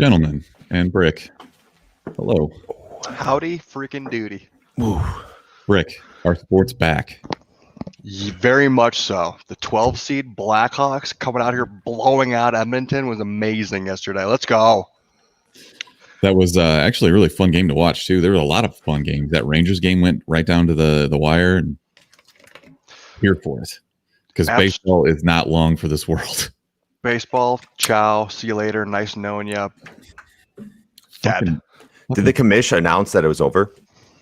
Gentlemen and Brick, hello. Howdy freaking doody. Ooh. Brick, our sport's back. Very much so. The 12 seed Blackhawks coming out here blowing out Edmonton was amazing yesterday. Let's go. That was actually a really fun game to watch, too. There were a lot of fun games. That Rangers game went right down to the wire. And here for it. Because baseball is not long for this world. Baseball, ciao, see you later, nice knowing you. Dead. Did the commission announce that it was over?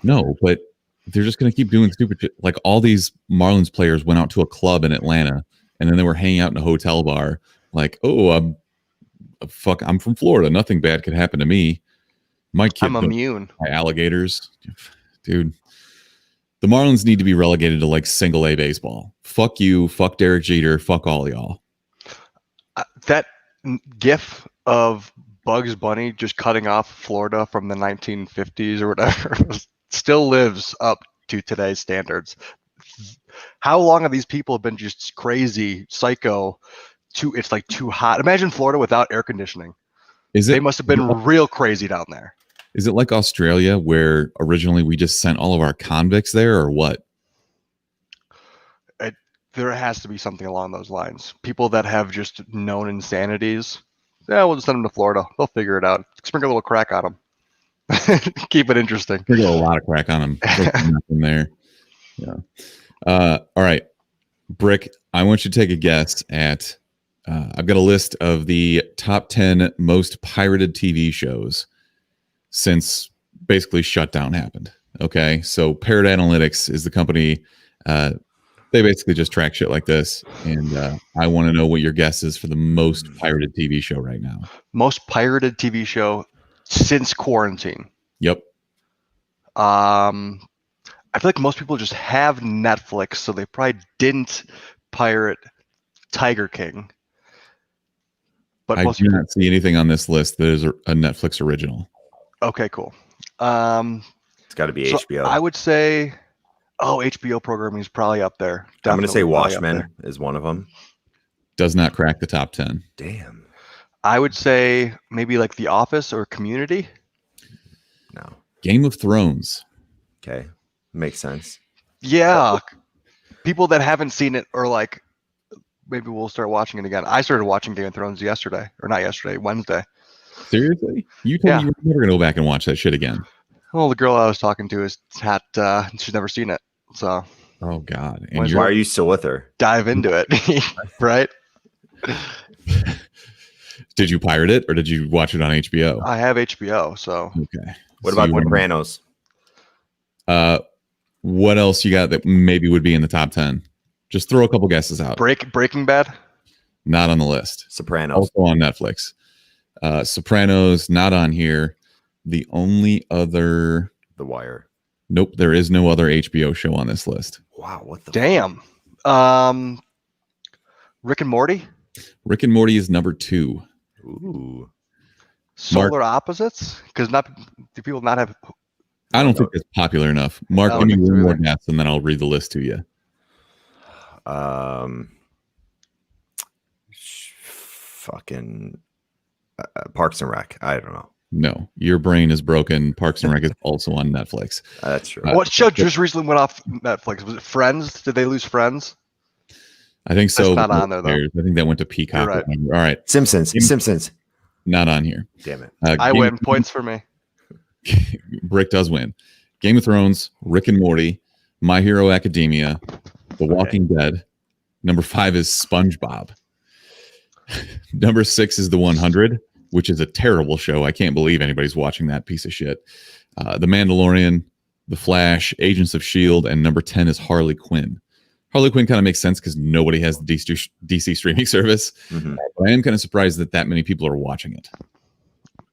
No, but they're just going to keep doing stupid shit. Like all these Marlins players went out to a club in Atlanta, and then they were hanging out in a hotel bar. Like, oh, I'm from Florida. Nothing bad could happen to me. My kid, I'm immune. My alligators, dude. The Marlins need to be relegated to like single A baseball. Fuck you. Fuck Derek Jeter. Fuck all y'all. That gif of Bugs Bunny just cutting off Florida from the 1950s or whatever still lives up to today's standards. How long have these people been just crazy, psycho? It's like too hot. Imagine Florida without air conditioning. They must have been real crazy down there. Is it like Australia where originally we just sent all of our convicts there, or what? There has to be something along those lines. People that have just known insanities. Yeah, we'll just send them to Florida. They'll figure it out. Sprinkle a little crack on them. Keep it interesting. Sprinkle a lot of crack on them. Nothing there. Yeah. All right. Brick, I want you to take a guess at... I've got a list of the top 10 most pirated TV shows since basically shutdown happened. Okay. So Parrot Analytics is the company. They basically just track shit like this. And I want to know what your guess is for the most pirated TV show right now. Most pirated TV show since quarantine. Yep. I feel like most people just have Netflix, so they probably didn't pirate Tiger King. But I do not see anything on this list that is a Netflix original. Okay, cool. It's got to be HBO. I would say, HBO programming is probably up there. Definitely. I'm going to say Watchmen is one of them. Does not crack the top 10. Damn. I would say maybe like The Office or Community. No. Game of Thrones. Okay. Makes sense. Yeah. People that haven't seen it are like, maybe we'll start watching it again. I started watching Game of Thrones Wednesday. Seriously? You told me you were never going to go back and watch that shit again. Well, the girl I was talking to she's never seen it. So. Oh, God. And why are you still with her? Dive into it, right? Did you pirate it or did you watch it on HBO? I have HBO, so. Okay. What about Sopranos? What else you got that maybe would be in the top 10? Just throw a couple guesses out. Breaking Bad? Not on the list. Sopranos. Also on Netflix. Sopranos, not on here. The only other... The Wire. Nope, there is no other HBO show on this list. Wow, what the... Damn. Rick and Morty? Rick and Morty is number 2. Ooh. Solar Opposites? Because do people not have... I don't think it's popular enough. Mark, give me one more guess, and then I'll read the list to you. Fucking Parks and Rec. I don't know. No, your brain is broken. Parks and Rec is also on Netflix. That's true. What show just recently went off Netflix? Was it Friends? Did they lose Friends? I think so. It's not on there, though. I think that went to Peacock. Right. All right. Simpsons. Not on here. Damn it. I win. Points for me. Brick does win. Game of Thrones, Rick and Morty, My Hero Academia, The Walking Dead. Number 5 is SpongeBob. Number 6 is The 100, which is a terrible show. I can't believe anybody's watching that piece of shit. The Mandalorian, The Flash, Agents of S.H.I.E.L.D., and number 10 is Harley Quinn. Harley Quinn kind of makes sense because nobody has the DC streaming service. Mm-hmm. But I am kind of surprised that many people are watching it.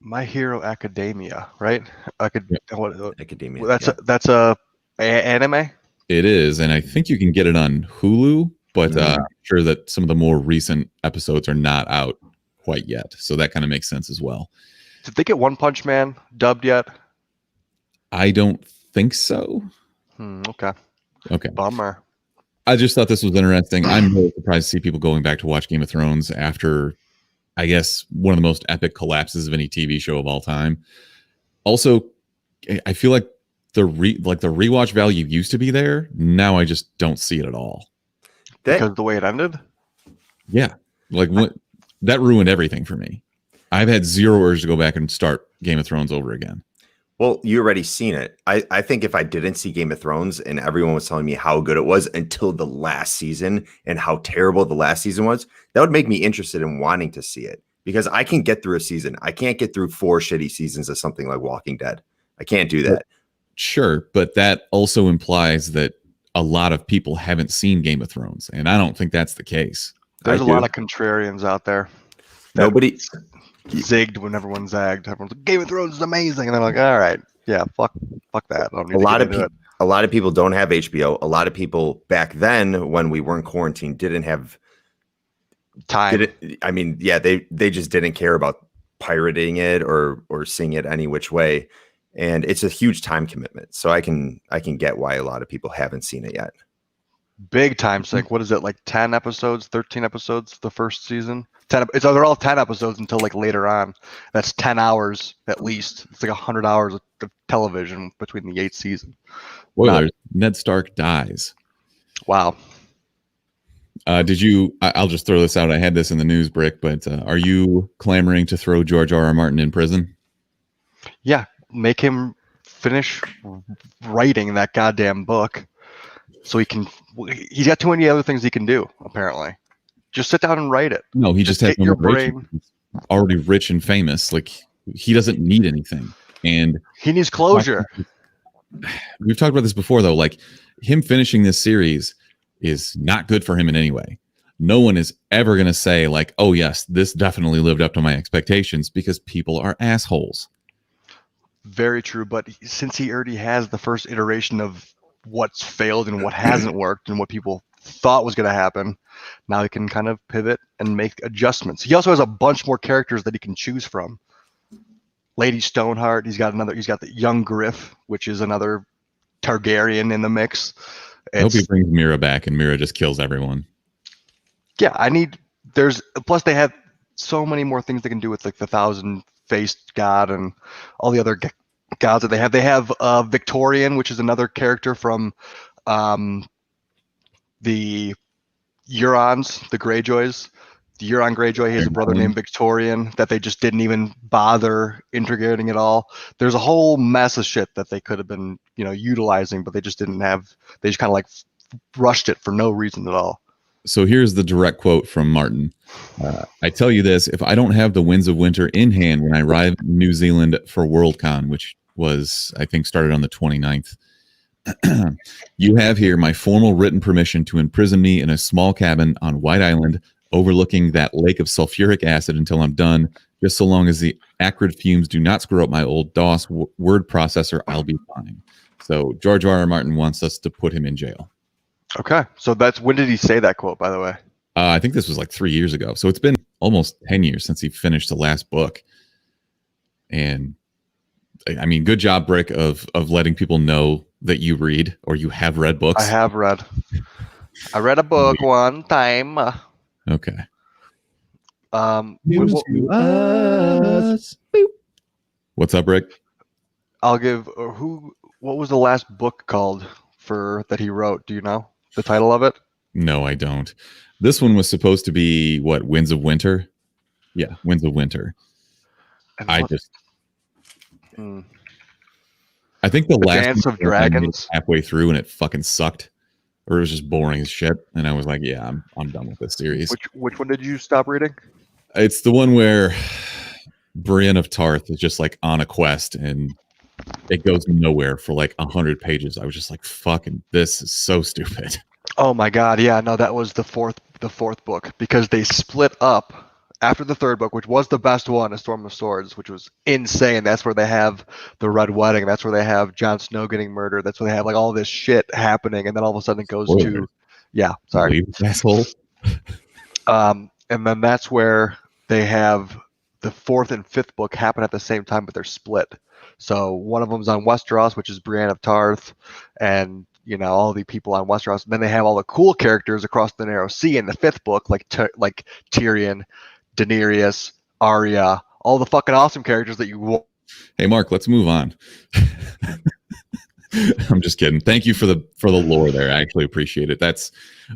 My Hero Academia, right? Academia. That's a anime? It is, and I think you can get it on Hulu, but I'm sure that some of the more recent episodes are not out quite yet. So that kind of makes sense as well. Did they get One Punch Man dubbed yet? I don't think so. Okay. Bummer. I just thought this was interesting. I'm really surprised to see people going back to watch Game of Thrones after I guess, one of the most epic collapses of any TV show of all time. Also, I feel like the rewatch value used to be there. Now I just don't see it at all. Because of the way it ended? Yeah. Like that ruined everything for me. I've had zero urge to go back and start Game of Thrones over again. Well, you already seen it. I think if I didn't see Game of Thrones and everyone was telling me how good it was until the last season and how terrible the last season was, that would make me interested in wanting to see it, because I can get through a season. I can't get through 4 shitty seasons of something like Walking Dead. I can't do that. Sure, but that also implies that a lot of people haven't seen Game of Thrones, and I don't think that's the case. There's a lot of contrarians out there. Nobody zigged when everyone zagged. Everyone's like, Game of Thrones is amazing, and they're like, all right, yeah, fuck that. I don't need a lot of people don't have HBO. A lot of people back then, when we weren't quarantined, didn't have time. They just didn't care about pirating it or seeing it any which way, and it's a huge time commitment. So I can get why a lot of people haven't seen it yet. Big time sink. What is it, like 10 episodes, 13 episodes the first season? They're all 10 episodes until like later on. That's 10 hours at least. It's like 100 hours of television between the 8th season. Spoilers: Ned Stark dies. Wow. I'll just throw this out. I had this in the news, Brick, but are you clamoring to throw George R.R. Martin in prison? Yeah, make him finish writing that goddamn book so he's got too many other things he can do, apparently. Just sit down and write it. No, he just has your brain. He's already rich and famous. Like, he doesn't need anything. And he needs closure. We've talked about this before, though. Like, him finishing this series is not good for him in any way. No one is ever going to say, like, oh, yes, this definitely lived up to my expectations, because people are assholes. Very true. But since he already has the first iteration of what's failed and what hasn't worked and what people thought was going to happen, now he can kind of pivot and make adjustments. He also has a bunch more characters that he can choose from. Lady Stoneheart, he's got the young Griff, which is another Targaryen in the mix. I hope he brings Mira back and Mira just kills everyone. Yeah, plus they have so many more things they can do with, like the thousand-faced god and all the other gods that they have. They have Victorian, which is another character from the Eurons, the Greyjoys. The Euron Greyjoy has a brother named Victorian that they just didn't even bother integrating at all. There's a whole mess of shit that they could have been, utilizing, but they just didn't have. They just kind of like rushed it for no reason at all. So here's the direct quote from Martin. I tell you this, if I don't have the Winds of Winter in hand when I arrive in New Zealand for Worldcon, which was, I think, started on the 29th, you have here my formal written permission to imprison me in a small cabin on White Island overlooking that lake of sulfuric acid until I'm done. Just so long as the acrid fumes do not screw up my old DOS word processor, I'll be fine. So George R.R. Martin wants us to put him in jail. Okay. So when did he say that quote, by the way? I think this was like 3 years ago. So it's been almost 10 years since he finished the last book. And I mean, good job, Brick, of letting people know that you read or you have read books. I have read. I read a book one time. Okay. What's up, Rick? I'll give what was the last book called that he wrote? Do you know the title of it? No, I don't. This one was supposed to be Winds of Winter? Yeah, Winds of Winter. I think the last Dance of Dragons halfway through and it fucking sucked. Or it was just boring as shit, and I was like, "Yeah, I'm done with this series." Which one did you stop reading? It's the one where Brienne of Tarth is just like on a quest, and it goes nowhere for like 100 pages. I was just like, "Fucking, this is so stupid." Oh my god, yeah, no, that was the fourth book, because they split up after the third book, which was the best one, A Storm of Swords, which was insane. That's where they have the Red Wedding. That's where they have Jon Snow getting murdered. That's where they have like all this shit happening, and then all of a sudden it goes to, sorry, asshole. And then that's where they have the fourth and fifth book happen at the same time, but they're split. So one of them's on Westeros, which is Brienne of Tarth, and all the people on Westeros. And then they have all the cool characters across the Narrow Sea in the fifth book, like Tyrion, Daenerys, Arya, all the fucking awesome characters that you want. Hey, Mark, let's move on. I'm just kidding. Thank you for the lore there. I actually appreciate it. That's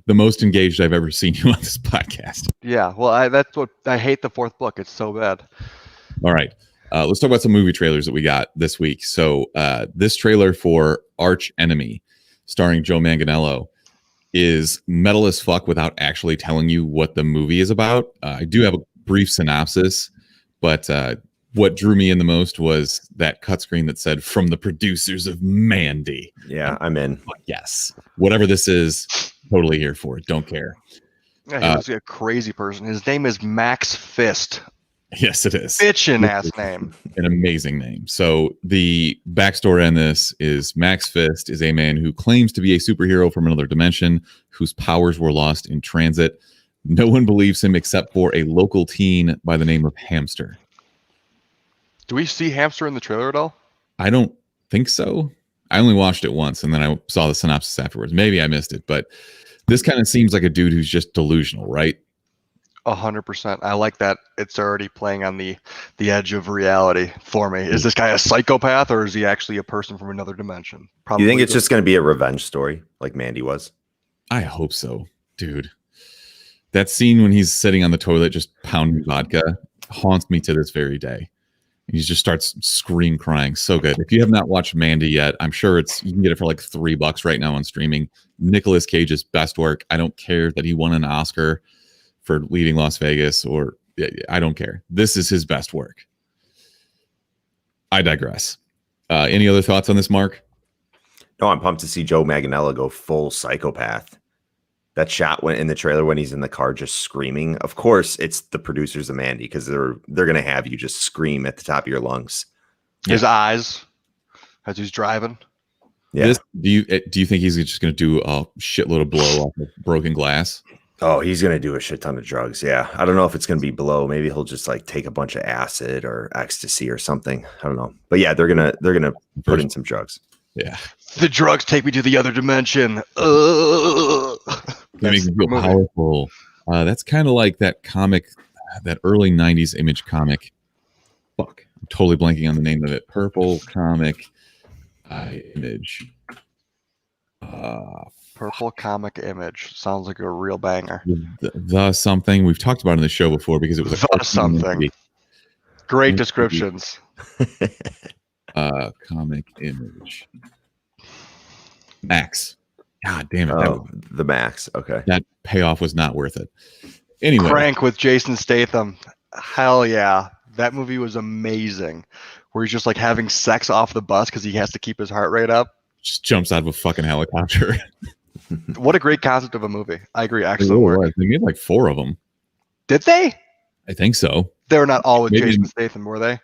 the most engaged I've ever seen you on this podcast. Yeah, well, that's what I hate the fourth book. It's so bad. All right. Let's talk about some movie trailers that we got this week. So this trailer for Archenemy, starring Joe Manganiello, is metal as fuck without actually telling you what the movie is about. I do have a brief synopsis, but what drew me in the most was that cut screen that said, "From the producers of Mandy." Yeah, I'm in. Yes. Whatever this is, totally here for it. Don't care. Yeah, he was a crazy person. His name is Max Fist. Yes, it is. Bitchin' ass name. An amazing name. So the backstory on this is Max Fist is a man who claims to be a superhero from another dimension whose powers were lost in transit. No one believes him except for a local teen by the name of Hamster. Do we see Hamster in the trailer at all? I don't think so. I only watched it once and then I saw the synopsis afterwards. Maybe I missed it, but this kind of seems like a dude who's just delusional, right? 100%. I like that it's already playing on the edge of reality for me. Is this guy a psychopath or is he actually a person from another dimension? Probably. You think it's just going to be a revenge story like Mandy was? I hope so, dude. That scene when he's sitting on the toilet just pounding vodka haunts me to this very day. He just starts crying. So good. If you have not watched Mandy yet, I'm sure you can get it for like $3 right now on streaming. Nicolas Cage's best work. I don't care that he won an Oscar for leading Las Vegas, or I don't care. This is his best work. I digress. Any other thoughts on this, Mark? No, I'm pumped to see Joe Manganiello go full psychopath. That shot went in the trailer when he's in the car just screaming. Of course, it's the producers of Mandy because they're going to have you just scream at the top of your lungs. His eyes as he's driving. Yeah. Do you think he's just going to do a shitload of blow off of broken glass? Oh, he's going to do a shit ton of drugs. Yeah. I don't know if it's going to be blow. Maybe he'll just like take a bunch of acid or ecstasy or something. I don't know. But yeah, they're going to put in some drugs. Yeah. The drugs take me to the other dimension. They make me feel powerful. That's kind of like that comic, that early 90s Image comic. Fuck. I'm totally blanking on the name of it. Purple comic Image. Purple comic Image. Sounds like a real banger. The something. We've talked about it in the show before because it was the something. Great descriptions. Comic Image. Max. God damn it. Oh, the Max. Okay. That payoff was not worth it. Anyway. Crank with Jason Statham. Hell yeah. That movie was amazing. Where he's just like having sex off the bus because he has to keep his heart rate up. Just jumps out of a fucking helicopter. What a great concept of a movie. I agree. Excellent work. They made like 4 of them. Did they? I think so. They were not all with Jason Statham, were they?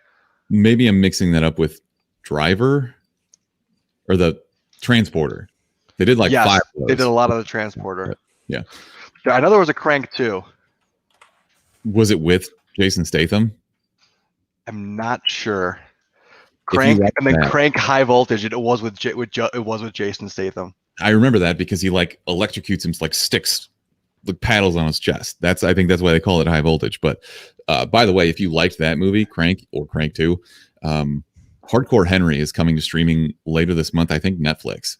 Maybe I'm mixing that up with Driver or the Transporter. They did like 5 of those. They did a lot of the Transporter. Yeah. I know there was a Crank too. Was it with Jason Statham? I'm not sure. Crank and then Crank High Voltage. It was with Jason Statham. I remember that because he like electrocutes him, like sticks, like paddles on his chest. I think that's why they call it High Voltage. But by the way, if you liked that movie, Crank or Crank 2, Hardcore Henry is coming to streaming later this month. I think Netflix.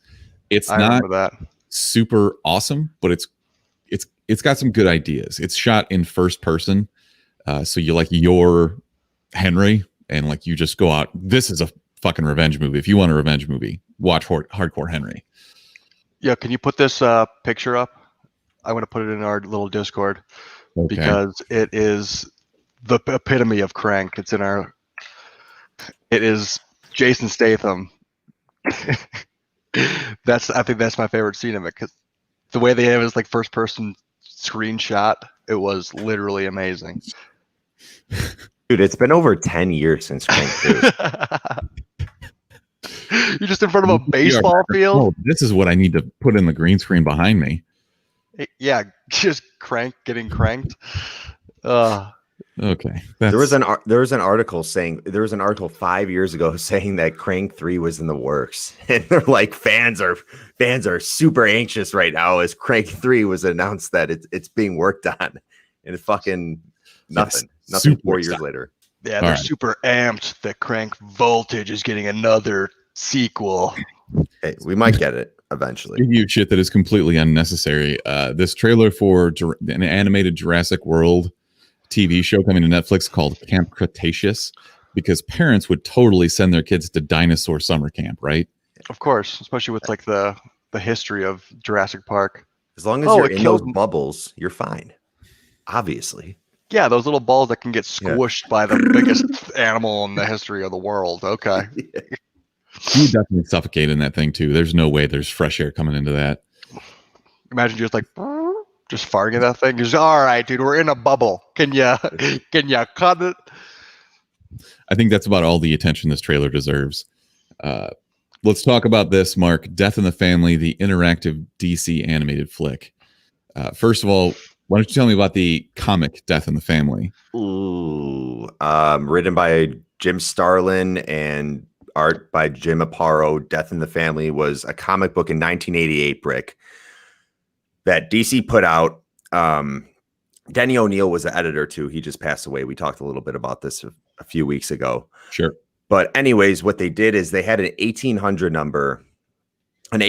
It's not super awesome, but it's got some good ideas. It's shot in first person, so you like your Henry and like you just go out. This is a fucking revenge movie. If you want a revenge movie, watch Hardcore Henry. Yeah, can you put this picture up? I'm going to put it in our little Discord because it is the epitome of Crank. It is Jason Statham. I think that's my favorite scene of it because the way they have his like first person screenshot, it was literally amazing. Dude, it's been over 10 years since Crank 2. You're just in front of a baseball field. Oh, this is what I need to put in the green screen behind me. Yeah, just getting cranked. Okay. There was an article 5 years ago saying that Crank 3 was in the works, and they're like fans are super anxious right now as Crank 3 was announced that it's being worked on, and Nothing. Yes, Nothing super 4 years excited. later. Yeah, All they're right. super amped that Crank Voltage is getting another sequel. Hey, we might get it eventually. Give you shit that is completely unnecessary. This trailer for an animated Jurassic World TV show coming to Netflix called Camp Cretaceous, because parents would totally send their kids to dinosaur summer camp, right? Of course, especially with like the history of Jurassic Park. As long as Oh, you're it in those killed- bubbles, you're fine. Obviously. Yeah, those little balls that can get Yeah. squished by the biggest animal in the history of the world. Okay. You would definitely suffocate in that thing too. There's no way there's fresh air coming into that. Imagine just like just farting at that thing. Just all right, dude, we're in a bubble. Can you cut it? I think that's about all the attention this trailer deserves. Let's talk about this, Mark. Death in the Family, the interactive DC animated flick. First of all, why don't you tell me about the comic Death in the Family? Ooh. Written by Jim Starlin and art by Jim Aparo. Death in the Family was a comic book in 1988, Brick, that DC put out. Denny O'Neil was the editor too. He just passed away. We talked a little bit about this a few weeks ago. Sure. But anyways, what they did is they had an 800 number in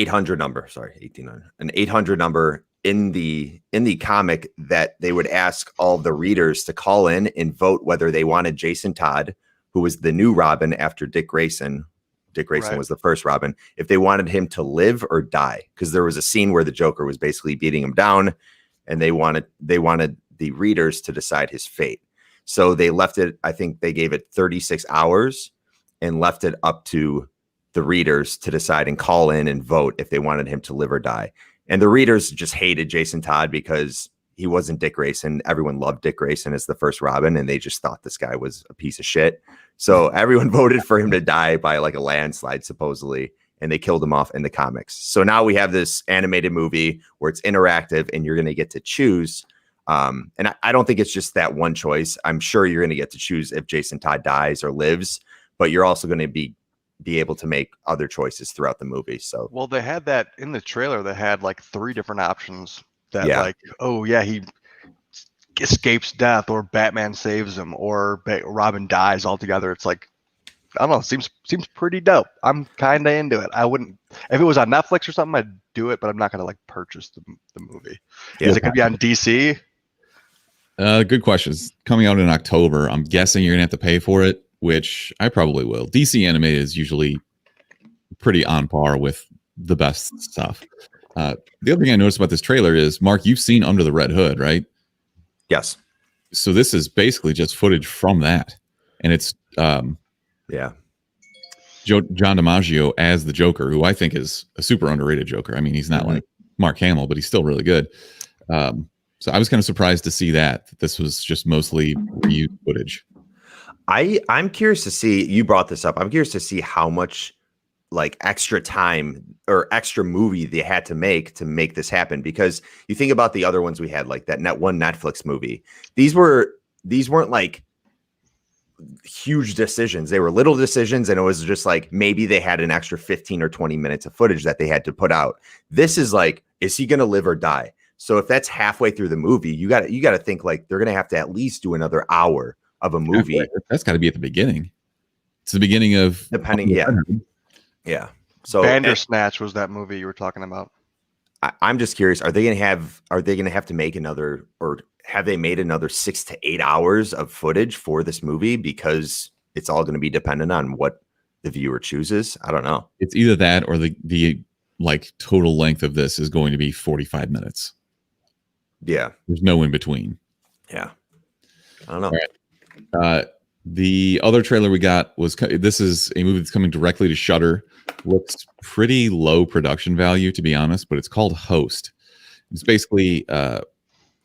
the comic that they would ask all of the readers to call in and vote whether they wanted Jason Todd, who was the new Robin after Dick Grayson. Dick Grayson Right. was the first Robin, if they wanted him to live or die, because there was a scene where the Joker was basically beating him down, and they wanted the readers to decide his fate. So they left it, I think they gave it 36 hours and left it up to the readers to decide and call in and vote if they wanted him to live or die. And the readers just hated Jason Todd because he wasn't Dick Grayson. Everyone loved Dick Grayson as the first Robin, and they just thought this guy was a piece of shit. So everyone voted for him to die by like a landslide, supposedly, and they killed him off in the comics. So now we have this animated movie where it's interactive and you're going to get to choose. And I don't think it's just that one choice. I'm sure you're going to get to choose if Jason Todd dies or lives, but you're also going to be able to make other choices throughout the movie. So, Well, they had that in the trailer. They had like 3 different options that Yeah. like, oh yeah, he escapes death, or Batman saves him, or Robin dies altogether. It's like, I don't know, seems pretty dope. I'm kind of into it. I wouldn't, if it was on Netflix or something, I'd do it, but I'm not going to like purchase the movie. Yeah. Is it going to be on DC? Good questions. Coming out in October. I'm guessing you're gonna have to pay for it, which I probably will. DC animated is usually pretty on par with the best stuff. The other thing I noticed about this trailer is, Mark, you've seen Under the Red Hood, right? yes. So this is basically just footage from that, and it's Yeah. John DiMaggio as the Joker, who I think is a super underrated Joker. I mean, he's not Mhm. like Mark Hamill, but he's still really good. So I was kind of surprised to see that this was just mostly reused footage. I'm curious to see, you brought this up. I'm curious to see how much like extra time or extra movie they had to make this happen, because you think about the other ones we had, like that one Netflix movie. These weren't like huge decisions. They were little decisions, and it was just like maybe they had an extra 15 or 20 minutes of footage that they had to put out. This is like, is he going to live or die? So if that's halfway through the movie, you got to think like they're going to have to at least do another hour of a movie. That's got to be at the beginning. It's the beginning of Depending, yeah. Yeah. So Bandersnatch was that movie you were talking about. I'm just curious, are they going to have to make another, or have they made another 6 to 8 hours of footage for this movie? Because it's all going to be dependent on what the viewer chooses. I don't know. It's either that or the like total length of this is going to be 45 minutes. Yeah. There's no in between. Yeah. I don't know. All right. The other trailer we got was, this is a movie that's coming directly to Shudder. Looks pretty low production value, to be honest, but it's called Host. It's basically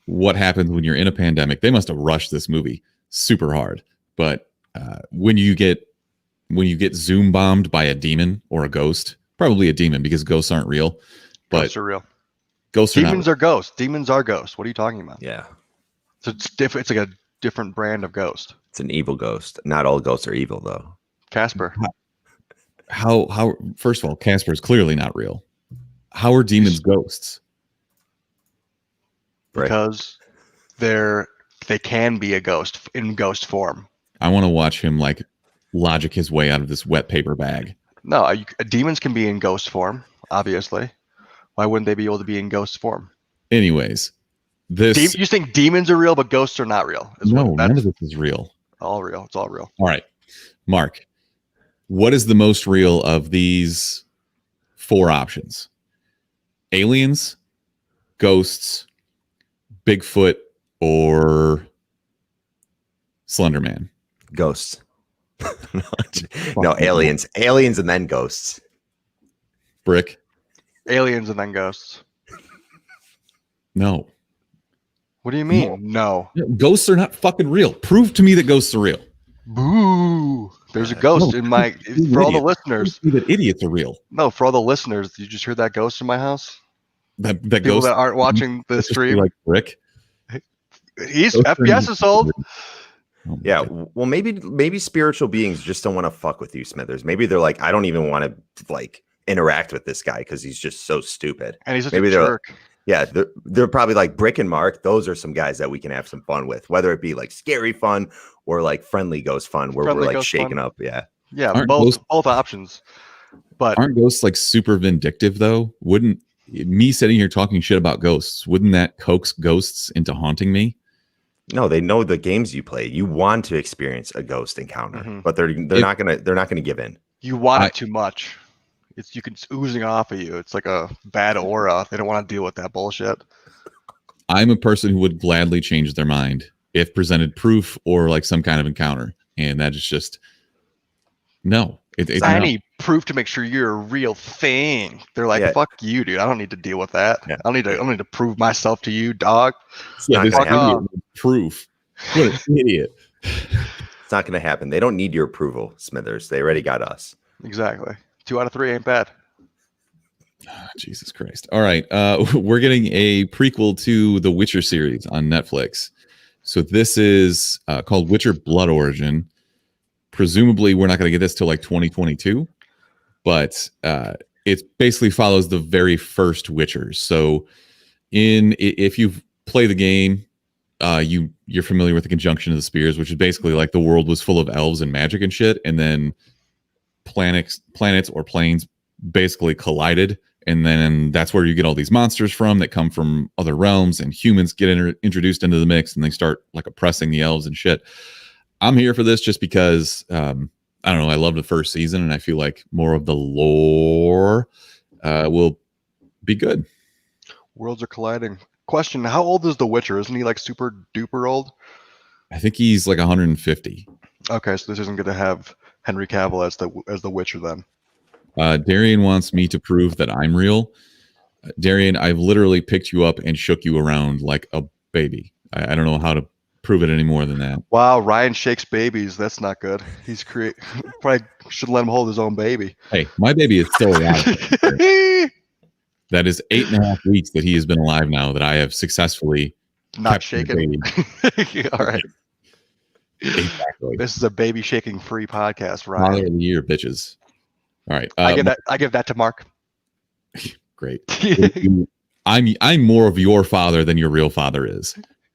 what happens when you're in a pandemic. They must have rushed this movie super hard, but when you get Zoom bombed by a demon or a ghost, probably a demon because ghosts aren't real, but Ghosts are real. ghosts are Demons not. are ghosts. Demons are ghosts. What are you talking about? Yeah. So it's different. It's like a different brand of ghost. It's an evil ghost. Not all ghosts are evil, though. Casper. How first of all, Casper is clearly not real. How are demons ghosts? Right. Because they're they can be a ghost in ghost form. I want to watch him like logic his way out of this wet paper bag. No, demons can be in ghost form, obviously. Why wouldn't they be able to be in ghost form? Anyways, this You think demons are real, but ghosts are not real? none of this is real. All real. It's all real. All right, Mark, what is the most real of these 4 options? Aliens, ghosts, Bigfoot, or Slender Man? Ghosts. No, aliens. Aliens and then ghosts. Brick? Aliens and then ghosts. No. What do you mean? No. Ghosts are not fucking real. Prove to me that ghosts are real. Boo. There's a ghost in my... For all the listeners. Prove that idiots are real. No, for all the listeners, you just heard that ghost in my house? That People ghost that aren't watching the stream. like Brick? He's FPS is sold. Oh Yeah, God. well, maybe spiritual beings just don't want to fuck with you, Smithers. Maybe they're like, I don't even want to like interact with this guy because he's just so stupid. And he's such Maybe a they're jerk. Yeah, they're probably like Brick and Mark. Those are some guys that we can have some fun with, whether it be like scary fun or like friendly ghost fun, where Friendly we're like ghost shaking fun. up. Yeah, Yeah, Aren't both ghosts- options. But Aren't ghosts like super vindictive though? Wouldn't me sitting here talking shit about ghosts, wouldn't that coax ghosts into haunting me? no, they know the games you play. You want to experience a ghost encounter, Mhm. but they're not gonna give in. you want it too much. It's oozing off of you. It's like a bad aura. They don't want to deal with that bullshit. I'm a person who would gladly change their mind if presented proof or like some kind of encounter. And that is just no. I no. need proof to make sure you're a real thing. They're like, Yeah. fuck you, dude. I don't need to deal with that. Yeah. I don't need to prove myself to you, dog. Yeah, this Fuck idiot off. with proof. What an idiot. It's not gonna happen. They don't need your approval, Smithers. They already got us. Exactly. 2 out of 3 ain't bad. Jesus Christ. All right. We're getting a prequel to the Witcher series on Netflix. So this is called Witcher Blood Origin. Presumably, we're not going to get this till like 2022, but it basically follows the very first Witchers. So if you play the game, you're familiar with the Conjunction of the Spears, which is basically like the world was full of elves and magic and shit, and then planets or planes basically collided, and then that's where you get all these monsters from that come from other realms, and humans get introduced into the mix, and they start like oppressing the elves and shit. I'm here for this just because I don't know, I love the first season, and I feel like more of the lore will be good. Worlds are colliding. Question: how old is The Witcher? Isn't he like super duper old? I think he's like 150. Okay, so this isn't going to have Henry Cavill as the Witcher then. Darian wants me to prove that I'm real. Darian, I've literally picked you up and shook you around like a baby. I don't know how to prove it any more than that. Wow, Ryan shakes babies. That's not good. He's probably should let him hold his own baby. Hey, my baby is still alive. That is 8.5 weeks that he has been alive now that I have successfully Not kept the shaking. baby. All right. Exactly. This is a baby shaking free podcast, Father Ryan. of the year, bitches. All right. I give that to Mark. Great. I'm more of your father than your real father is.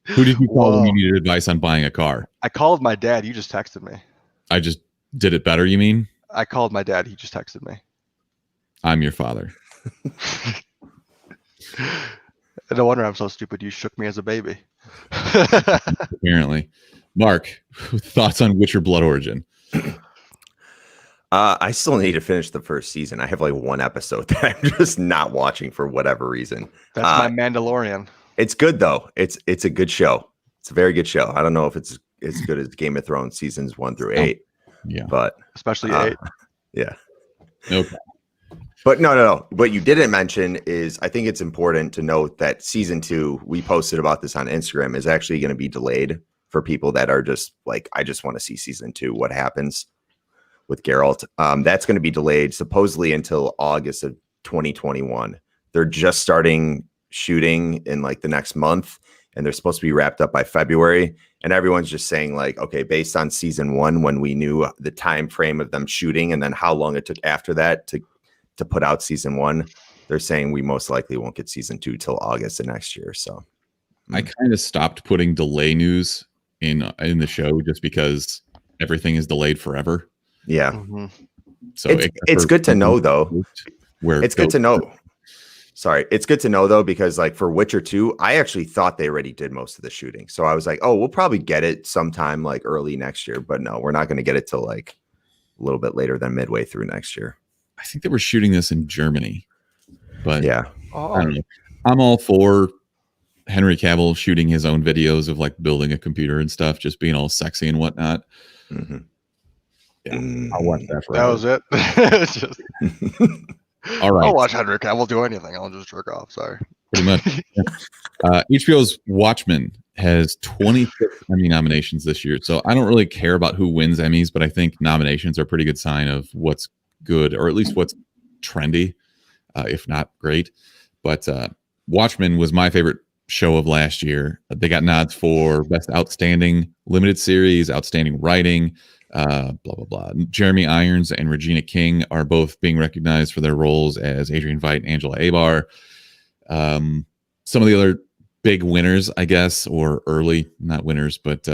Who did you call when you needed advice on buying a car? I called my dad. You just texted me. I just did it better, you mean? I called my dad. He just texted me. I'm your father. No wonder I'm so stupid. You shook me as a baby. Apparently. Mark, thoughts on Witcher Blood Origin? I still need to finish the first season. I have like one episode that I'm just not watching for whatever reason. That's my Mandalorian. It's good though. It's a good show. It's a very good show. I don't know if it's as good as Game of Thrones seasons 1 through 8. Yeah. But Especially 8. yeah. Okay. But no. What you didn't mention is I think it's important to note that season 2, we posted about this on Instagram, is actually going to be delayed for people that are just like, I just want to see season 2. What happens with Geralt? That's going to be delayed supposedly until August of 2021. They're just starting shooting in like the next month, and they're supposed to be wrapped up by February. And everyone's just saying like, okay, based on season 1, when we knew the time frame of them shooting and then how long it took after that to put out season 1, they're saying we most likely won't get season 2 till August of next year. So I kind of stopped putting delay news in the show just because everything is delayed forever. Yeah. Mhm. So It's good to know though. Where it's good to know. Sorry, it's good to know though, because like for Witcher 2, I actually thought they already did most of the shooting. So I was like, oh, we'll probably get it sometime like early next year. But no, we're not going to get it till like a little bit later than midway through next year. I think they were shooting this in Germany, but yeah, I don't know. I'm all for Henry Cavill shooting his own videos of like building a computer and stuff, just being all sexy and whatnot. Mm-hmm. Yeah, I'll watch that That forever. was it. It's just, all right. I'll watch Henry Cavill do anything. I'll just jerk off. Sorry. Pretty much. Yeah. HBO's Watchmen has 26 Emmy nominations this year. So I don't really care about who wins Emmys, but I think nominations are a pretty good sign of what's good, or at least what's trendy, if not great. But Watchmen was my favorite show of last year. They got nods for Best Outstanding Limited Series, Outstanding Writing, blah, blah, blah. Jeremy Irons and Regina King are both being recognized for their roles as Adrian Veidt and Angela Abar. Some of the other big winners, I guess, or early, not winners, but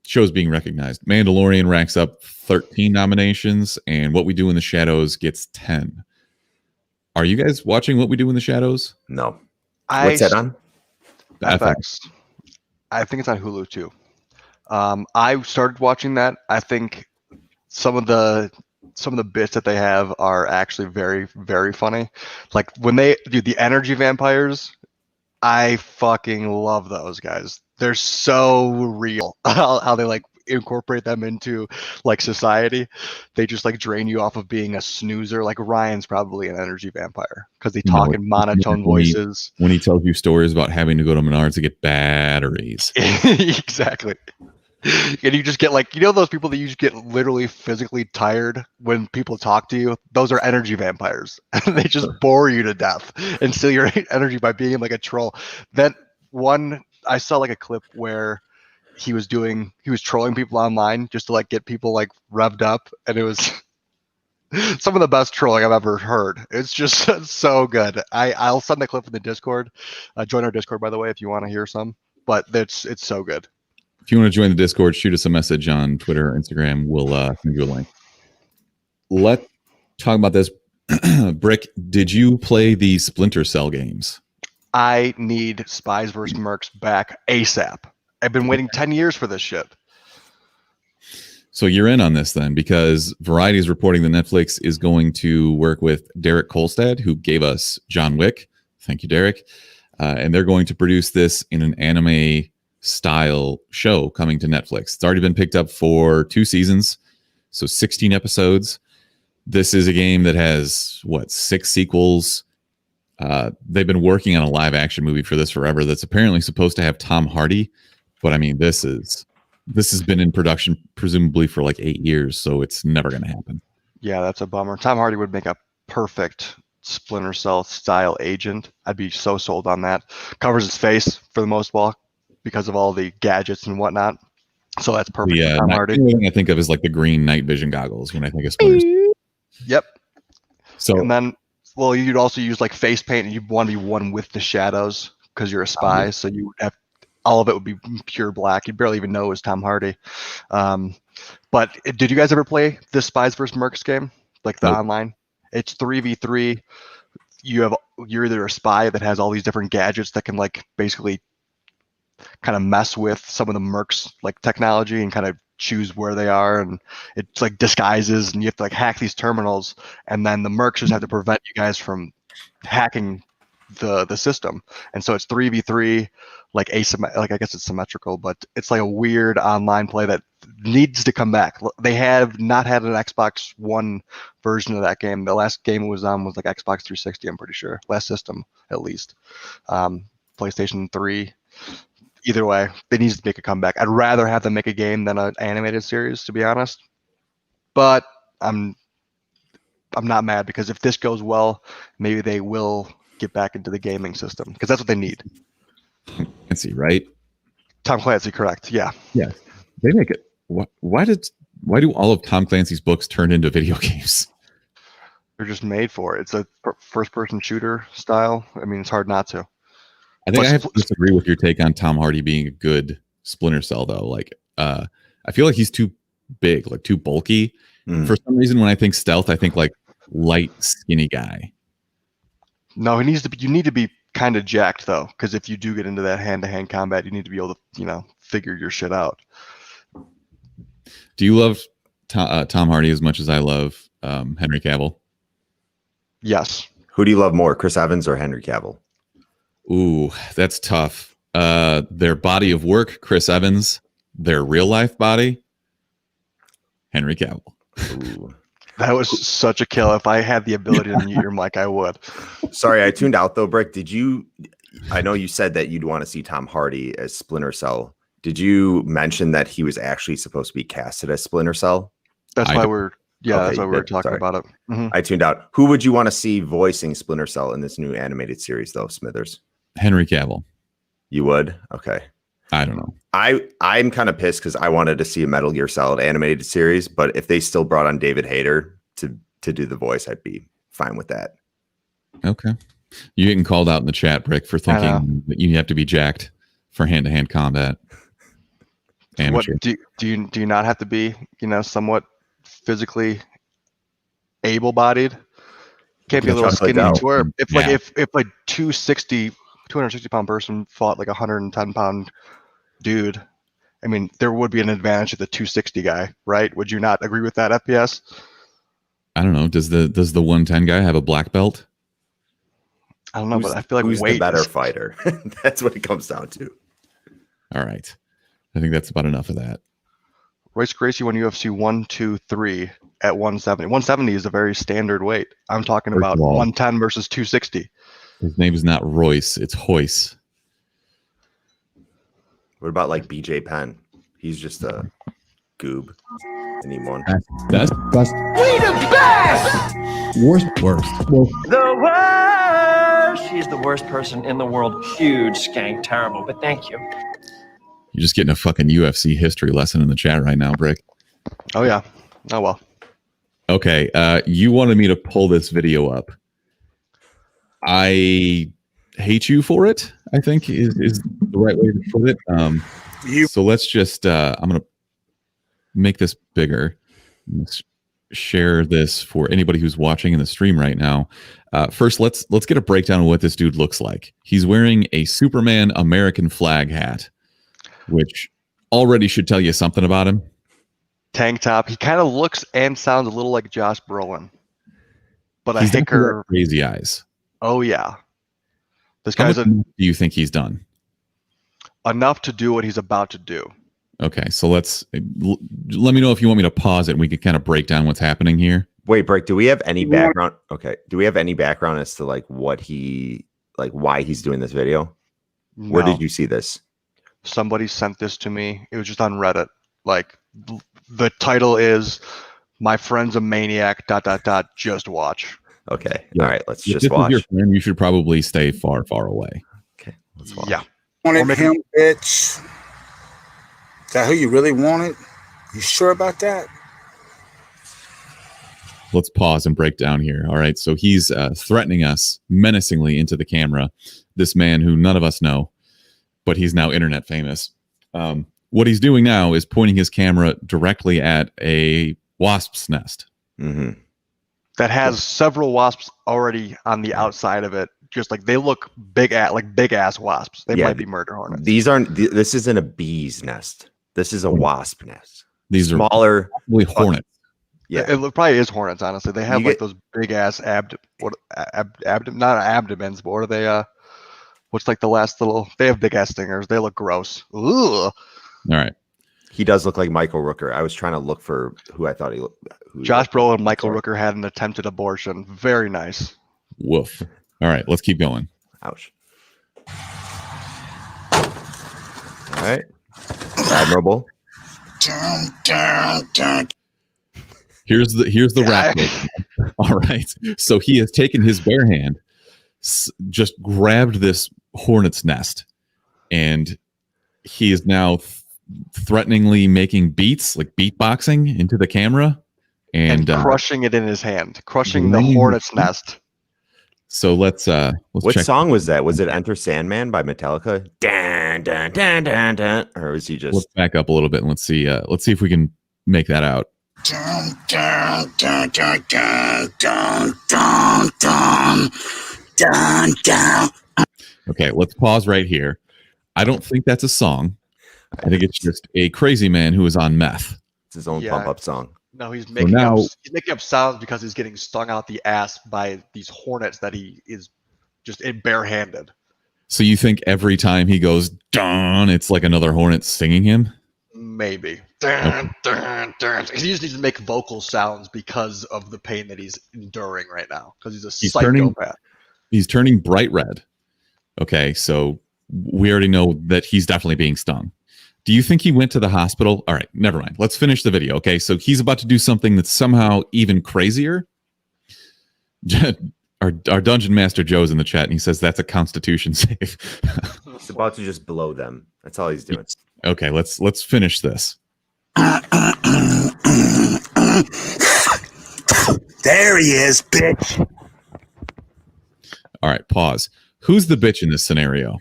shows being recognized. Mandalorian racks up 13 nominations, and What We Do in the Shadows gets 10. Are you guys watching What We Do in the Shadows? No. What's that on? FX. I think it's on Hulu too. I started watching that. I think some of the bits that they have are actually very, very funny. Like when they do the energy vampires, I fucking love those guys. They're so real. How they like incorporate them into like society. They just like drain you off of being a snoozer. Like Ryan's probably an energy vampire because they talk in monotone voices. When he tells you stories about having to go to Menards to get batteries. Exactly. And you just get like, you know, those people that you just get literally physically tired when people talk to you. Those are energy vampires. They just bore you to death and steal your energy by being like a troll. That one, I saw like a clip where he was trolling people online just to like get people like revved up, and it was some of the best trolling I've ever heard. It's just so good. I'll send the clip in the Discord. Join our Discord, by the way, if you want to hear some. But it's so good. If you want to join the Discord, shoot us a message on Twitter or Instagram. We'll send you a link. Let's talk about this. Brick, did you play the Splinter Cell games? I need Spies vs. Mercs back ASAP. I've been waiting 10 years for this shit. So you're in on this then, because Variety is reporting that Netflix is going to work with Derek Kolstad, who gave us John Wick. Thank you, Derek. And they're going to produce this in an anime style show coming to Netflix. It's already been picked up for 2 seasons, so 16 episodes. This is a game that has 6 sequels. They've been working on a live action movie for this forever that's apparently supposed to have Tom Hardy, but I mean this has been in production presumably for like 8 years, so it's never going to happen. Yeah, that's a bummer. Tom Hardy would make a perfect Splinter Cell style agent. I'd be so sold on that. Covers his face for the most part because of all the gadgets and whatnot. So that's perfect. Yeah, Tom Hardy. The only thing I think of is like the green night vision goggles when I think of Splinter Cell. Yep. So and then, well, you'd also use like face paint, and you'd want to be one with the shadows because you're a spy. So you would have all of it would be pure black. You'd barely even know it was Tom Hardy. But did you guys ever play the Spies vs. Mercs game, like the online? It's 3v3. You're either a spy that has all these different gadgets that can like basically kind of mess with some of the Mercs like technology and kind of choose where they are, and it's like disguises, and you have to like hack these terminals, and then the Mercs just have to prevent you guys from hacking the system. And so it's 3v3, like like I guess it's symmetrical, but it's like a weird online play that needs to come back. They have not had an Xbox One version of that game. The last game it was on was like Xbox 360, I'm pretty sure. Last system, at least. PlayStation 3. Either way, they need to make a comeback. I'd rather have them make a game than an animated series, to be honest. But I'm not mad, because if this goes well, maybe they will get back into the gaming system, because that's what they need. Clancy, right? Tom Clancy, correct? Yeah. Yeah. They make it. Why do all of Tom Clancy's books turn into video games? They're just made for it. It's a first-person shooter style. I mean, it's hard not to. I think I have to disagree with your take on Tom Hardy being a good Splinter Cell, though. Like, I feel like he's too big, like too bulky. For some reason, when I think stealth, I think like light, skinny guy. No, he needs to be. You need to be kind of jacked though, because if you do get into that hand-to-hand combat, you need to be able to, figure your shit out. Do you love Tom Hardy as much as I love Henry Cavill? Yes. Who do you love more, Chris Evans or Henry Cavill? Ooh, that's tough. Their body of work, Chris Evans. Their real life body, Henry Cavill. Ooh. That was such a kill. If I had the ability to mute your mic, I would. Sorry, I tuned out though, Brick. I know you said that you'd want to see Tom Hardy as Splinter Cell. Did you mention that he was actually supposed to be casted as Splinter Cell? That's why we're talking about it. Mm-hmm. I tuned out. Who would you want to see voicing Splinter Cell in this new animated series though, Smithers? Henry Cavill. You would? Okay. I don't know. I'm kind of pissed because I wanted to see a Metal Gear Solid animated series, but if they still brought on David Hayter to do the voice, I'd be fine with that. Okay. You're getting called out in the chat, Brick, for thinking that you have to be jacked for hand-to-hand combat. Amateur. What do you not have to be, somewhat physically able-bodied? Can't be a little skinny to where if 260 pound person fought like a 110 pound dude, I mean, there would be an advantage to the 260 guy, right? Would you not agree with that, FPS? I don't know. Does the 110 guy have a black belt? I don't know, but I feel like who's the better fighter? That's what it comes down to. All right. I think that's about enough of that. Royce Gracie won UFC 123 at 170. 170 is a very standard weight. I'm talking about 110 versus 260. His name is not Royce. It's Hoyce. What about like BJ Penn? He's just a goob. Anyone? Best? We the best! Worst. The worst! She's the worst person in the world. Huge skank. Terrible, but thank you. You're just getting a fucking UFC history lesson in the chat right now, Brick. Oh, yeah. Oh, well. Okay. You wanted me to pull this video up. I hate you for it, I think is the right way to put it. So let's just, I'm going to make this bigger. Let's share this for anybody who's watching in the stream right now. First, let's get a breakdown of what this dude looks like. He's wearing a Superman American flag hat, which already should tell you something about him. Tank top. He kind of looks and sounds a little like Josh Brolin, but a hicker. Crazy eyes. Oh yeah. This How guy's much do you think he's done? Enough to do what he's about to do. Okay, so let me know if you want me to pause it and we can kind of break down what's happening here. Wait, Brick, do we have any background? Okay. Do we have any background as to like why he's doing this video? No. Where did you see this? Somebody sent this to me. It was just on Reddit. Like the title is "My Friend's a Maniac." ... Just watch. Okay. Yeah. All right. Let's just watch. Your friend, you should probably stay far, far away. Okay. Let's watch. Yeah. Wanted him, bitch. Is that who you really wanted? You sure about that? Let's pause and break down here. All right. So he's threatening us menacingly into the camera. This man who none of us know, but he's now internet famous. What he's doing now is pointing his camera directly at a wasp's nest. Mm-hmm. That has several wasps already on the outside of it. Just like they look big ass wasps. They might be murder hornets. This isn't a bee's nest. This is a wasp nest. These smaller, are probably hornets. Yeah, it probably is hornets. Honestly, they have those big ass not abdomens, but what are they? What's like the last little? They have big ass stingers. They look gross. Ugh. All right. He does look like Michael Rooker. I was trying to look for who I thought he looked. Josh Brolin and Michael Rooker had an attempted abortion. Very nice. Woof. All right, let's keep going. Ouch. All right. Admirable. Here's the rap. All right. So he has taken his bare hand, just grabbed this hornet's nest, and he is now threateningly making beats, like beatboxing into the camera, and crushing it in his hand, crushing the hornet's nest. So let's What check. song was that? Was it Enter Sandman by Metallica? Dun, dun, dun, dun, dun. Or was he Let's just back up a little bit and let's see if we can make that out. Dun, dun, dun, dun, dun, dun, dun, dun, dun, dun. Okay, let's pause right here. I don't think that's a song. I think it's just a crazy man who is on meth. it's his own Yeah. pump up song? No, he's making up sounds because he's getting stung out the ass by these hornets that he is just barehanded. So you think every time he goes dun, it's like another hornet stinging him? Maybe. Dun, dun, dun. He just needs to make vocal sounds because of the pain that he's enduring right now. Because he's a psychopath. He's turning bright red. Okay, so we already know that he's definitely being stung. Do you think he went to the hospital? All right, never mind. Let's finish the video. Okay, so he's about to do something that's somehow even crazier. Our dungeon master Joe's in the chat, and he says that's a Constitution save. He's about to just blow them. That's all he's doing. Okay, let's finish this. There he is, bitch. All right, pause. Who's the bitch in this scenario?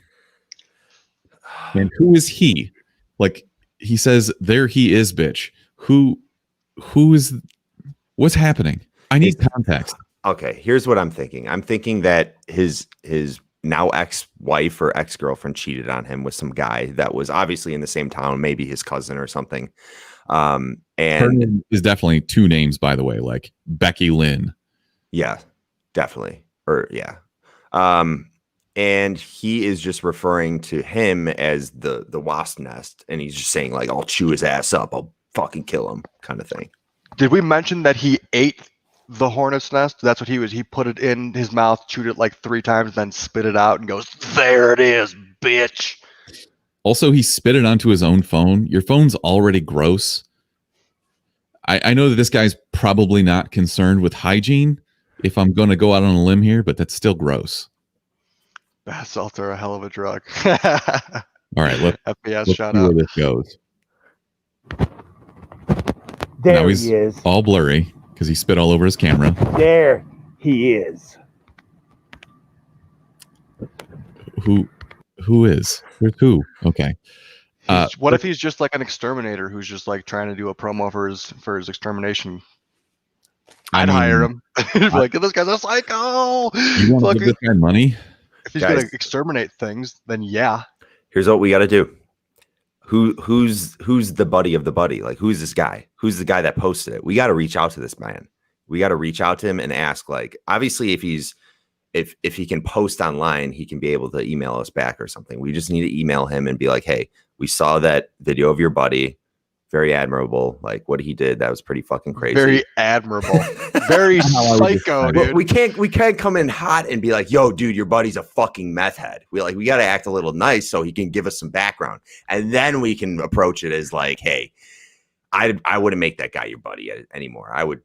And who is he? Like he says, there he is, bitch. Who is? What's happening? I need context. Okay, here's what I'm thinking. I'm thinking that his now ex-wife or ex-girlfriend cheated on him with some guy that was obviously in the same town, maybe his cousin or something. Her And name is definitely two names, by the way, like Becky Lynn. yeah, definitely. Or yeah. And he is just referring to him as the wasp nest, and he's just saying like, I'll chew his ass up, I'll fucking kill him, kind of thing. Did we mention that he ate the hornet's nest? That's what he was. He put it in his mouth, chewed it like 3 times, then spit it out and goes, there it is, bitch. Also, he spit it onto his own phone. Your phone's already gross. I know that this guy's probably not concerned with hygiene, if I'm going to go out on a limb here, but that's still gross. Bath salts are a hell of a drug. All right, let's FPS see shout where out. this goes. There Now he's he is. all blurry because he spit all over his camera. There he is. Who is? There's who? Okay. What if he's just like an exterminator who's just like trying to do a promo for his extermination? I'd hire him. Like, this guy's a psycho. You want to give this guy money? If he's Guys. gonna exterminate things, then yeah. Here's what we got to do. Who's the buddy of the buddy? Like, who's this guy? Who's the guy that posted it? We got to reach out to this man. We got to reach out to him and ask, like, obviously if he can post online, he can be able to email us back or something. We just need to email him and be like, hey, we saw that video of your buddy. Very admirable. Like, what he did, that was pretty fucking crazy. Very admirable. Very psycho, But dude. we can't come in hot and be like, yo, dude, your buddy's a fucking meth head. We got to act a little nice so he can give us some background. And then we can approach it as like, hey, I wouldn't make that guy your buddy anymore. I would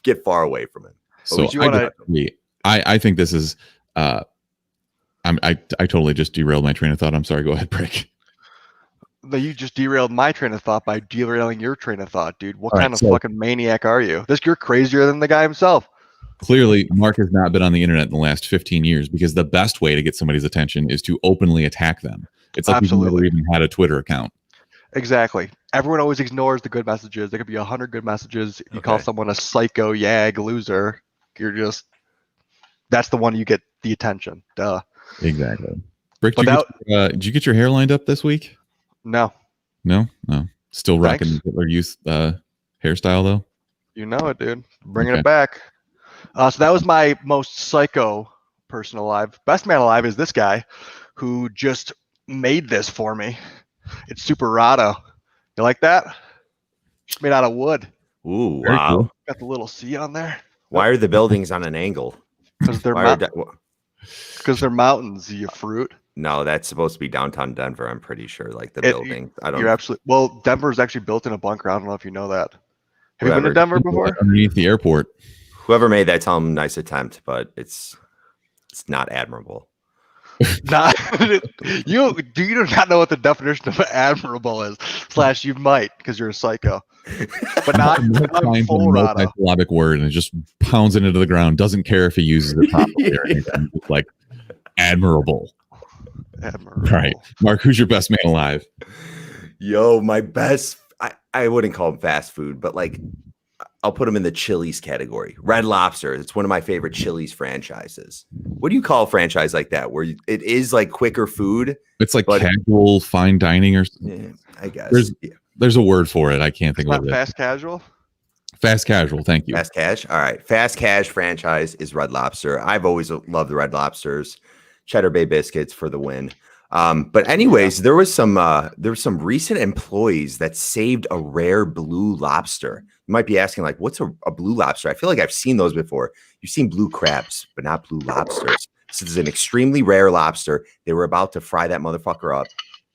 get far away from him. So would you wanna- I think this is I totally just derailed my train of thought. I'm sorry. Go ahead, Brick. No, you just derailed my train of thought by derailing your train of thought, dude. What All kind right, of so- fucking maniac are you? You're crazier than the guy himself. Clearly, Mark has not been on the internet in the last 15 years because the best way to get somebody's attention is to openly attack them. It's like we've never Absolutely. even had a Twitter account. Exactly. Everyone always ignores the good messages. There could be 100 good messages. You call Okay. someone a psycho, yag, loser. That's the one you get the attention. Duh. Exactly. Brick, But did you get your hair lined up this week? No, No. Still rocking Thanks. the Hitler Youth hairstyle though. you know it, dude. Bringing Okay. it back. So that was my most psycho person alive. Best man alive is this guy who just made this for me. It's super rado. You like that? It's made out of wood. Ooh, Very wow. cool. Got the little C on there Why are the buildings on an angle? because they're Why are they're mountains. You fruit. No, that's supposed to be downtown Denver. I'm pretty sure. Like the It- building. I don't You're absolutely well. Denver's actually built in a bunker. I don't know if you know that. Have you been to Whoever- Denver before? Underneath the airport. Whoever made that, tell him nice attempt, but it's not admirable. Not you. Do you not know what the definition of admirable is? / you might because you're a psycho. But not Mark finds a full rado. multisyllabic word and just pounds it into the ground. Doesn't care if he uses it properly or anything. It's like admirable. Admirable. All right, Mark, who's your best man alive? Yo, my best. I wouldn't call him fast food, but like I'll put him in the Chili's category. Red Lobster. It's one of my favorite Chili's franchises. What do you call a franchise like that where it is like quicker food? It's like casual fine dining or yeah, I guess. There's a word for it. I can't think of it. Fast casual. Fast casual. Thank you. Fast cash. All right. Fast cash franchise is Red Lobster. I've always loved the Red Lobsters. Cheddar Bay biscuits for the win. But anyways, there was some recent employees that saved a rare blue lobster. You might be asking, like, what's a blue lobster? I feel like I've seen those before. You've seen blue crabs, but not blue lobsters. This is an extremely rare lobster. They were about to fry that motherfucker up,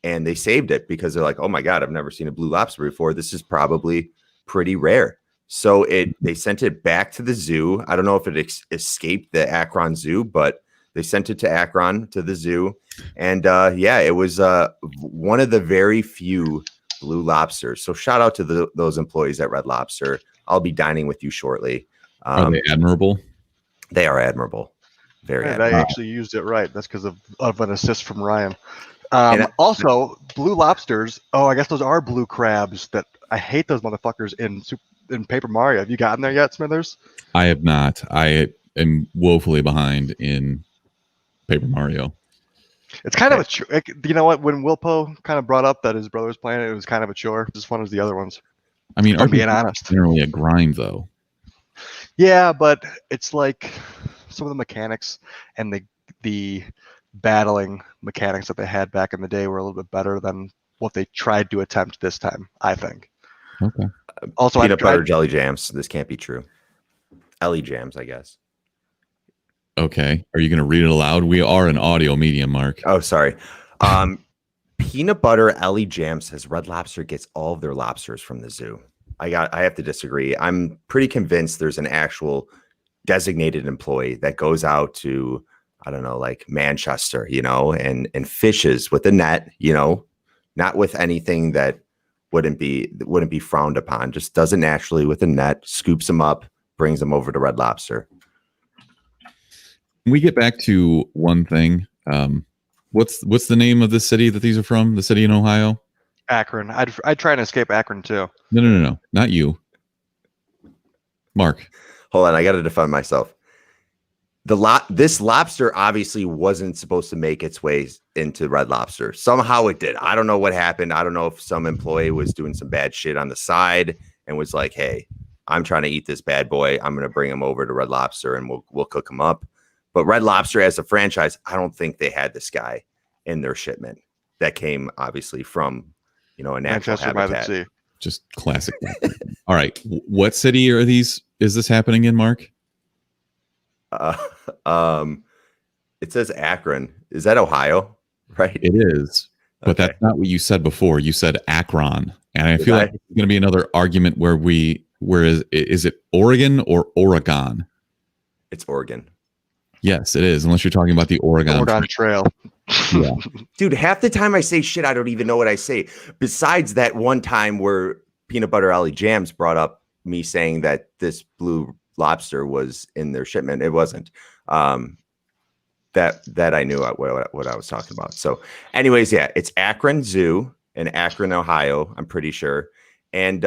and they saved it because they're like, oh my God, I've never seen a blue lobster before. This is probably pretty rare. So they sent it back to the zoo. I don't know if it escaped the Akron Zoo, but they sent it to Akron, to the zoo. And it was one of the very few blue lobsters. So shout out to those employees at Red Lobster. I'll be dining with you shortly. Are they admirable? They are admirable. Very admirable. I actually used it right. That's because of an assist from Ryan. Also, blue lobsters. Oh, I guess those are blue crabs. That I hate those motherfuckers in Paper Mario. Have you gotten there yet, Smithers? I have not. I am woefully behind in Paper Mario. It's kind of a chore. You know what? When Wilpo kind of brought up that his brother was playing it, it was kind of a chore. Just fun as the other ones. I mean, I'm being honest. Generally a grind, though. Yeah, but it's like some of the mechanics and the battling mechanics that they had back in the day were a little bit better than what they tried to attempt this time, I think. Okay. Also, peanut butter jelly jams. This can't be true. Ellie jams, I guess. Okay. Are you going to read it aloud? We are an audio medium, Mark. Oh, sorry. Peanut butter Ellie Jam says Red Lobster gets all of their lobsters from the zoo. I have to disagree. I'm pretty convinced there's an actual designated employee that goes out to, I don't know, like Manchester, and fishes with a net, not with anything that wouldn't be frowned upon. Just does it naturally with a net, scoops them up, brings them over to Red Lobster. Can we get back to one thing? What's the name of the city that these are from? The city in Ohio? Akron. I'd try and escape Akron too. No. Not you. Mark. Hold on, I got to defend myself. This lobster obviously wasn't supposed to make its way into Red Lobster. Somehow it did. I don't know what happened. I don't know if some employee was doing some bad shit on the side and was like, "Hey, I'm trying to eat this bad boy. I'm going to bring him over to Red Lobster and we'll cook him up." But Red Lobster as a franchise, I don't think they had this guy in their shipment. That came obviously from, a natural Manchester by the habitat. sea. Just classic. All right. What city is this happening in, Mark? It says Akron. Is that Ohio? Right. It is. But that's not what you said before. You said Akron. And I feel like it's going to be another argument where is it Oregon or Oregon? It's Oregon. Yes, it is. Unless you're talking about the Oregon Trail. Yeah. Dude, half the time I say shit, I don't even know what I say. Besides that one time where Peanut Butter Ellie Jams brought up me saying that this blue lobster was in their shipment. It wasn't. That I knew what I was talking about. So anyways, yeah, it's Akron Zoo in Akron, Ohio, I'm pretty sure. And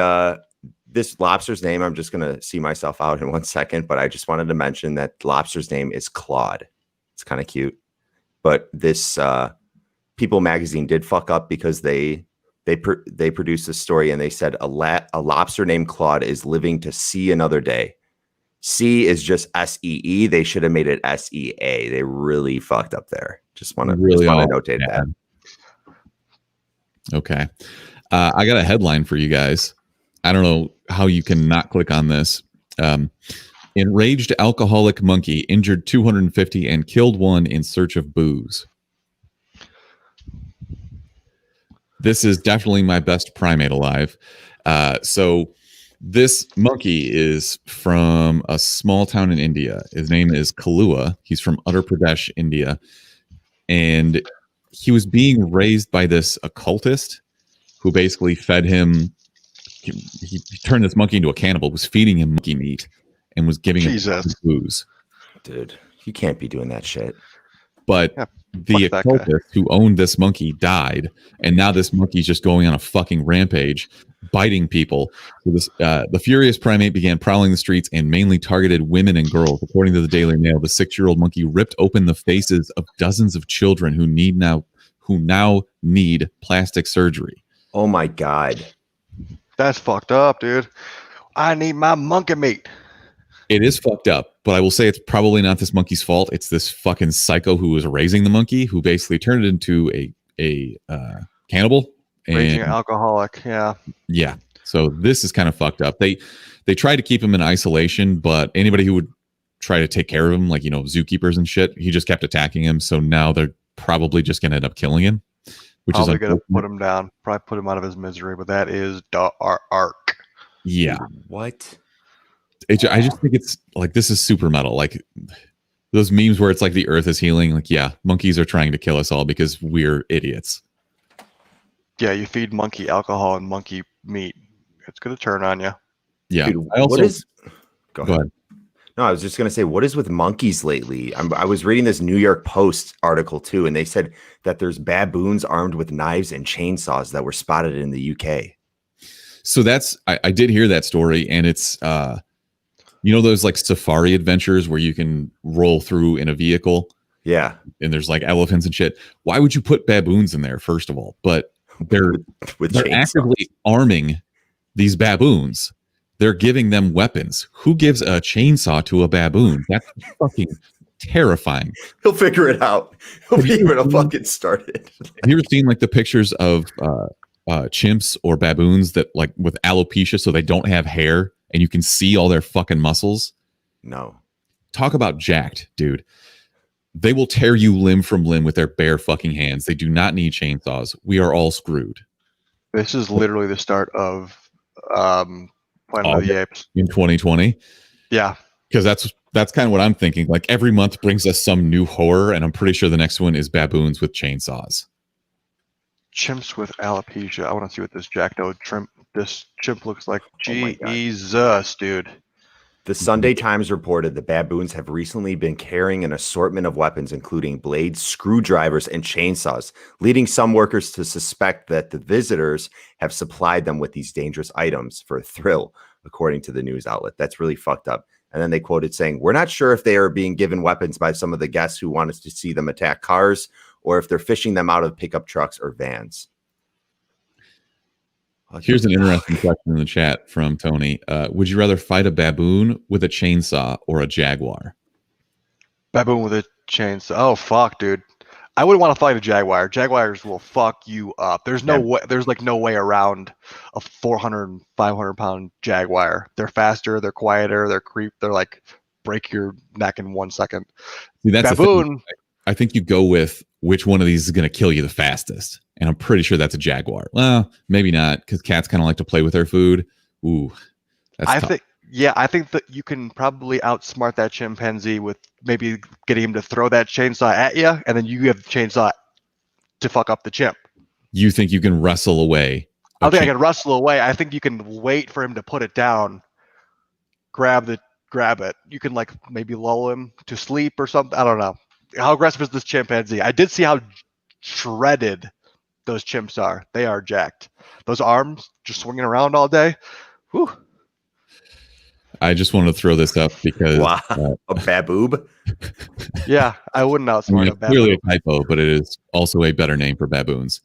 this lobster's name, I'm just going to see myself out in 1 second, but I just wanted to mention that the lobster's name is Claude. It's kind of cute. But this People magazine did fuck up because they produced this story and they said a lobster named Claude is living to see another day. C is just SEE. They should have made it SEA. They really fucked up there. Just want to notate that. Okay. I got a headline for you guys. I don't know how you can not click on this. Enraged alcoholic monkey injured 250 and killed one in search of booze. This is definitely my best primate alive. So this monkey is from a small town in India. His name is Kalua. He's from Uttar Pradesh, India. and he was being raised by this occultist who basically fed him. He turned this monkey into a cannibal, was feeding him monkey meat, and was giving him booze. Dude, you can't be doing that shit. But the occultist who owned this monkey died, and now this monkey's just going on a fucking rampage, biting people. So the furious primate began prowling the streets and mainly targeted women and girls. According to the Daily Mail, the 6-year-old monkey ripped open the faces of dozens of children who now need plastic surgery. Oh my God. That's fucked up, dude. I need my monkey meat. It is fucked up, but I will say it's probably not this monkey's fault. It's this fucking psycho who was raising the monkey, who basically turned it into a cannibal. Raging alcoholic, yeah. So this is kind of fucked up. They tried to keep him in isolation, but anybody who would try to take care of him, like zookeepers and shit, he just kept attacking him. So now they're probably just going to end up killing him. Which probably is going to put him down, probably put him out of his misery, but that is arc. Yeah. What? I just think it's like, this is super metal. Like those memes where it's like the earth is healing. Like, yeah, monkeys are trying to kill us all because we're idiots. Yeah, you feed monkey alcohol and monkey meat, it's going to turn on you. Yeah. Dude, I also, go ahead. No, I was just going to say, what is with monkeys lately? I was reading this New York Post article too, and they said that there's baboons armed with knives and chainsaws that were spotted in the UK. So I did hear that story, and it's, those like safari adventures where you can roll through in a vehicle. Yeah. And there's like elephants and shit. Why would you put baboons in there, first of all? But they're actively arming these baboons. They're giving them weapons. Who gives a chainsaw to a baboon? That's fucking terrifying. He'll figure it out. He'll figure it fucking started. Have you ever seen like the pictures of chimps or baboons that like with alopecia, so they don't have hair and you can see all their fucking muscles? No. Talk about jacked, dude. They will tear you limb from limb with their bare fucking hands. They do not need chainsaws. We are all screwed. This is literally the start of Planet of the Apes in 2020. Yeah, because that's kind of what I'm thinking. Like every month brings us some new horror, and I'm pretty sure the next one is baboons with chainsaws. Chimps with alopecia. I want to see what this chimp looks like. Oh Jesus, dude. The Sunday Times reported the baboons have recently been carrying an assortment of weapons, including blades, screwdrivers, and chainsaws, leading some workers to suspect that the visitors have supplied them with these dangerous items for a thrill, according to the news outlet. That's really fucked up. And then they quoted saying, "We're not sure if they are being given weapons by some of the guests who want us to see them attack cars, or if they're fishing them out of pickup trucks or vans." Here's an interesting question in the chat from Tony. Would you rather fight a baboon with a chainsaw or a jaguar? Baboon with a chainsaw. Oh, fuck, dude. I wouldn't want to fight a jaguar. Jaguars will fuck you up. There's no way. There's like no way around a 400, 500-pound jaguar. They're faster. They're quieter. They're like break your neck in 1 second. See, that's baboon. I think you go with which one of these is going to kill you the fastest. And I'm pretty sure that's a jaguar. Well, maybe not, because cats kind of like to play with their food. Ooh, that's tough. I think that you can probably outsmart that chimpanzee with maybe getting him to throw that chainsaw at you, and then you have the chainsaw to fuck up the chimp. You think you can wrestle away? I don't think I can wrestle away. I think you can wait for him to put it down, grab it. You can like maybe lull him to sleep or something. I don't know. How aggressive is this chimpanzee? I did see how shredded those chimps are. They are jacked. Those arms just swinging around all day. Whew. I just wanted to throw this up because wow, a baboob. Yeah, I wouldn't outsmart a baboon. Clearly a typo, but it is also a better name for baboons.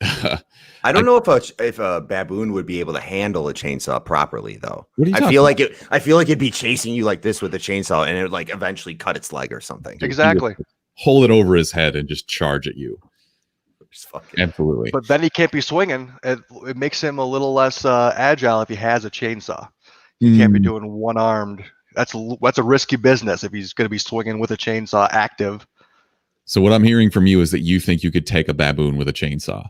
I don't know if a baboon would be able to handle a chainsaw properly, though. I feel like it'd be chasing you like this with a chainsaw, and it would like eventually cut its leg or something. Exactly. Hold it over his head and just charge at you. Absolutely. But then he can't be swinging. It makes him a little less agile if he has a chainsaw. He can't be doing one-armed. That's a risky business if he's going to be swinging with a chainsaw active. So what I'm hearing from you is that you think you could take a baboon with a chainsaw.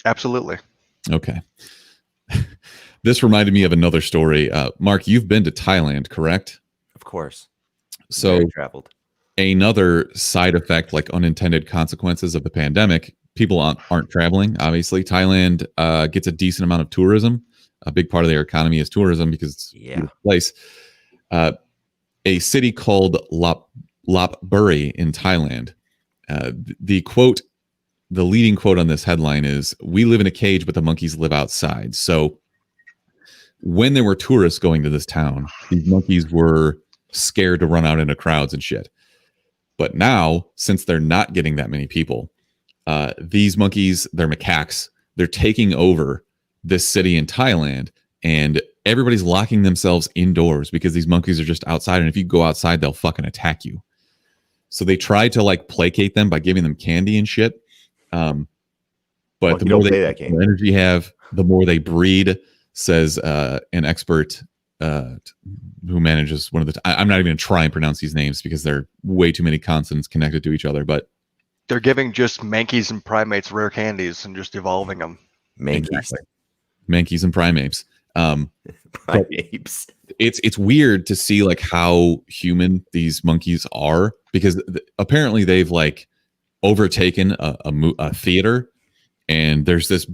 Absolutely. Okay. This reminded me of another story. Mark, you've been to Thailand, correct? Of course. So Very traveled. another side effect, like unintended consequences of the pandemic, people aren't traveling. Obviously, Thailand gets a decent amount of tourism. A big part of their economy is tourism because it's a beautiful place. A city called Lopburi in Thailand. The leading quote on this headline is, "We live in a cage, but the monkeys live outside." So when there were tourists going to this town, these monkeys were scared to run out into crowds and shit. But now, since they're not getting that many people, these monkeys, they're macaques, they're taking over this city in Thailand, and everybody's locking themselves indoors because these monkeys are just outside. And if you go outside, they'll fucking attack you. So they try to like placate them by giving them candy and shit. But the more the energy have, the more they breed, says an expert who manages one of the. I'm not even going to try and pronounce these names because they're way too many consonants connected to each other. But they're giving just monkeys and primates rare candies and just evolving them. Monkeys and primates. Primates. It's weird to see like how human these monkeys are, because apparently they've like overtaken a theater, and there's this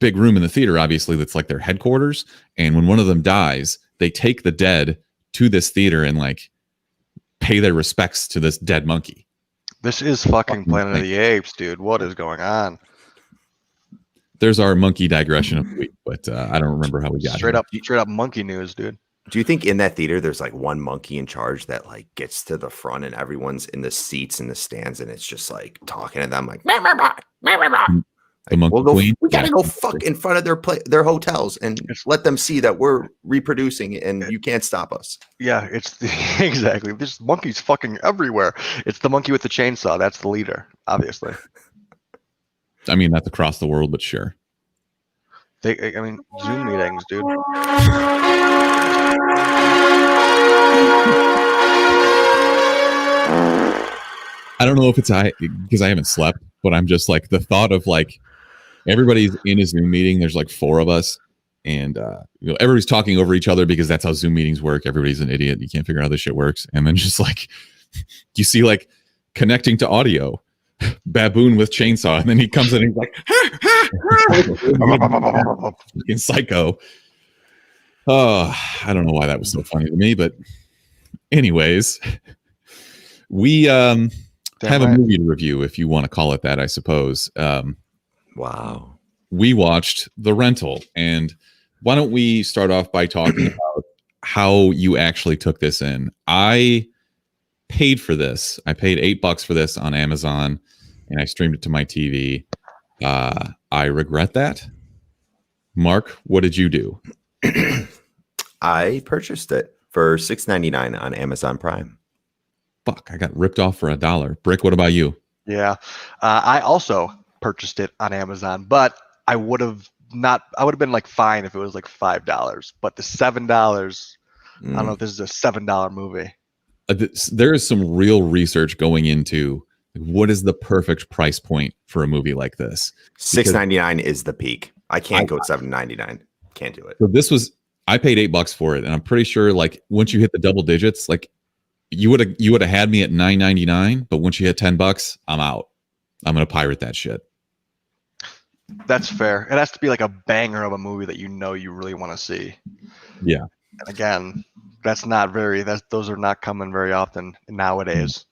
big room in the theater, obviously, that's like their headquarters. And when one of them dies, they take the dead to this theater and like pay their respects to this dead monkey. This is fucking Planet of the Apes, dude. What is going on? There's our monkey digression of the week, but I don't remember how we got straight up monkey news, dude. Do you think in that theater there's like one monkey in charge that like gets to the front and everyone's in the seats and the stands and it's just like talking to them like, the monkey queen? We gotta go fuck in front of their hotels and let them see that we're reproducing and you can't stop us. Yeah, exactly. There's monkeys fucking everywhere. It's the monkey with the chainsaw. That's the leader, obviously. I mean, that's across the world, but sure. Zoom meetings, dude. I don't know if it's because I haven't slept, but I'm just like the thought of like everybody's in a Zoom meeting. There's like 4 of us, and everybody's talking over each other because that's how Zoom meetings work. Everybody's an idiot. You can't figure out how this shit works. And then just like you see like connecting to audio, baboon with chainsaw, and then he comes in and he's like, fucking psycho. Oh, I don't know why that was so funny to me, but anyways, we have a movie to review, if you want to call it that, I suppose. Wow. We watched The Rental, and why don't we start off by talking about how you actually took this in? I paid for this. I paid $8 for this on Amazon, and I streamed it to my TV. I regret that. Mark, what did you do? I purchased it for $6.99 on Amazon Prime. Fuck, I got ripped off for $1. Brick, what about you? Yeah, I also purchased it on Amazon, but I would have been like fine if it was like $5, but the $7, I don't know if this is a $7 movie. There is some real research going into what is the perfect price point for a movie like this. $6.99 is the peak. I can't go $7.99. Can't do it. So I paid $8 for it, and I'm pretty sure like once you hit the double digits, like you would have had me at $9.99, but once you hit $10, I'm out. I'm gonna pirate that shit. That's fair. It has to be like a banger of a movie that you really want to see. Yeah. And again, those are not coming very often nowadays.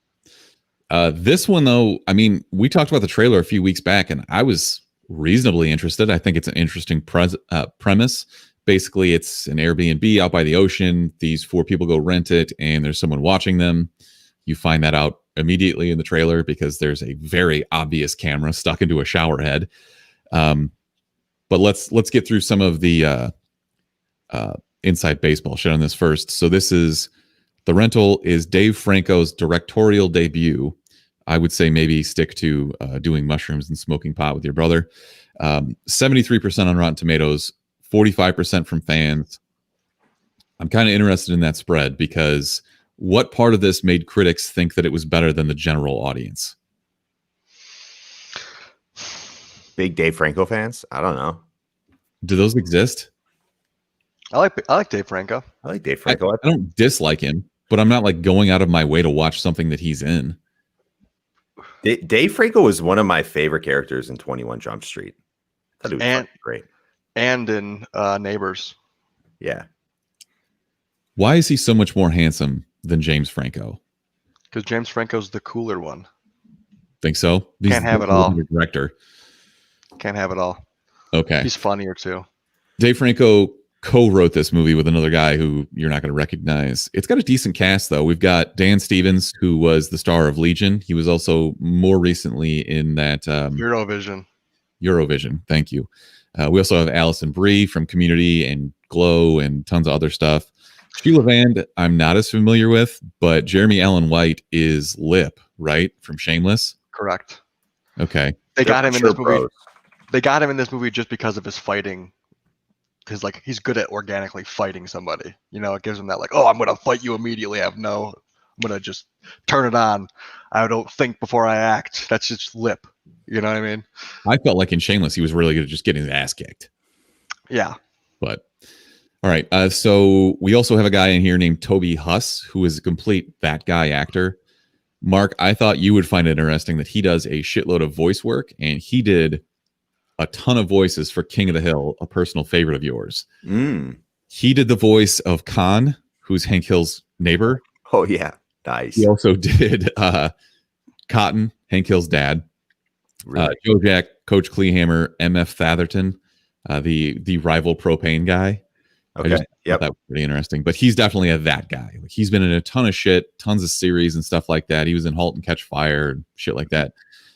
This one though, I mean, we talked about the trailer a few weeks back, and I was reasonably interested. I think it's an interesting premise. Basically, it's an Airbnb out by the ocean. These 4 people go rent it, and there's someone watching them. You find that out immediately in the trailer because there's a very obvious camera stuck into a shower head. But let's get through some of the inside baseball shit on this first. So The Rental is Dave Franco's directorial debut. I would say maybe stick to doing mushrooms and smoking pot with your brother. 73% on Rotten Tomatoes, 45% from fans. I'm kind of interested in that spread because what part of this made critics think that it was better than the general audience? Big Dave Franco fans? I don't know. Do those exist? I like Dave Franco. I like Dave Franco. I don't dislike him. but I'm not like going out of my way to watch something that he's in. Dave Franco was one of my favorite characters in 21 Jump Street. I thought he was fucking great. And in Neighbors. Yeah. Why is he so much more handsome than James Franco? Because James Franco's the cooler one. Think so? Can't have it all. Director. Can't have it all. Okay. He's funnier too. Dave Franco co-wrote this movie with another guy who you're not going to recognize. It's got a decent cast, though. We've got Dan Stevens, who was the star of Legion. He was also more recently in that Eurovision. Thank you. We also have Alison Brie from Community and Glow and tons of other stuff. Sheila Vand, I'm not as familiar with, but Jeremy Allen White is Lip, right? From Shameless. Correct. Okay. They got him in this movie. They got him in this movie just because of his fighting. Because like he's good at organically fighting somebody. You know, it gives him that like, oh, I'm gonna fight you immediately. I'm gonna just turn it on. I don't think before I act. That's just Lip. You know what I mean? I felt like in Shameless he was really good at just getting his ass kicked. Yeah. But all right. So we also have a guy in here named Toby Huss, who is a complete that guy actor. Mark, I thought you would find it interesting that he does a shitload of voice work, and he did a ton of voices for King of the Hill, a personal favorite of yours. He did the voice of Khan, who's Hank Hill's neighbor. Oh, yeah. Nice. He also did Cotton, Hank Hill's dad. Really? Joe Jack, Coach Kleehammer, MF Thatherton, the rival propane guy. Okay. That was pretty interesting. But he's definitely that guy. Like, he's been in a ton of shit, tons of series and stuff like that. He was in *Halt and Catch Fire* and shit like that.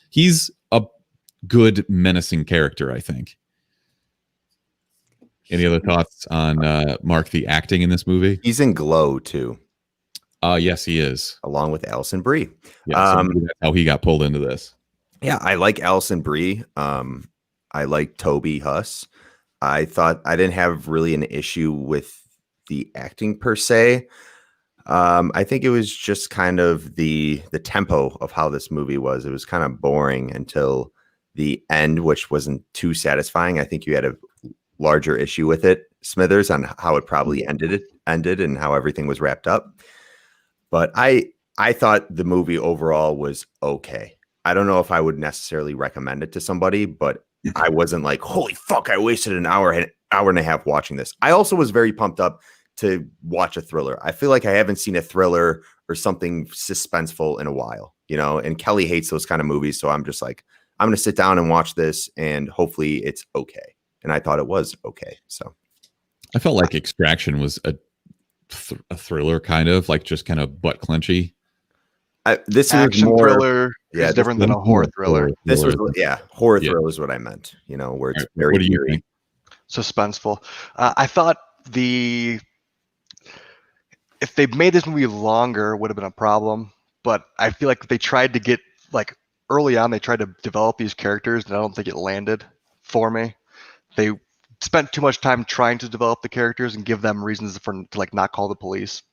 He's a good menacing character, I think. Any other thoughts on Mark, the acting in this movie? He's in Glow too. Yes, he is, along with Alison Brie. Yeah, so that's how he got pulled into this. Yeah, I like Alison Brie. I like Toby Huss. I thought I didn't have really an issue with the acting per se. I think it was just kind of the tempo of how this movie was. It was kind of boring until the end, which wasn't too satisfying. I think you had a larger issue with it, Smithers, on how it probably ended and how everything was wrapped up. But I thought the movie overall was okay. I don't know if I would necessarily recommend it to somebody, but I wasn't like, holy fuck, I wasted an hour and a half watching this. I also was very pumped up to watch a thriller. I feel like I haven't seen a thriller or something suspenseful in a while, you know, and Kelly hates those kind of movies. So I'm just like, I'm going to sit down and watch this and hopefully it's okay. And I thought it was okay. So I felt like Extraction was a thriller, kind of like just kind of butt clenchy. This action was more thriller is different than a horror thriller. This was horror thriller is what I meant. You know, where it's very what do you think? Suspenseful. I thought if they made this movie longer, it would have been a problem. But I feel like they tried to get like early on, they tried to develop these characters, and I don't think it landed for me. They spent too much time trying to develop the characters and give them reasons to like not call the police.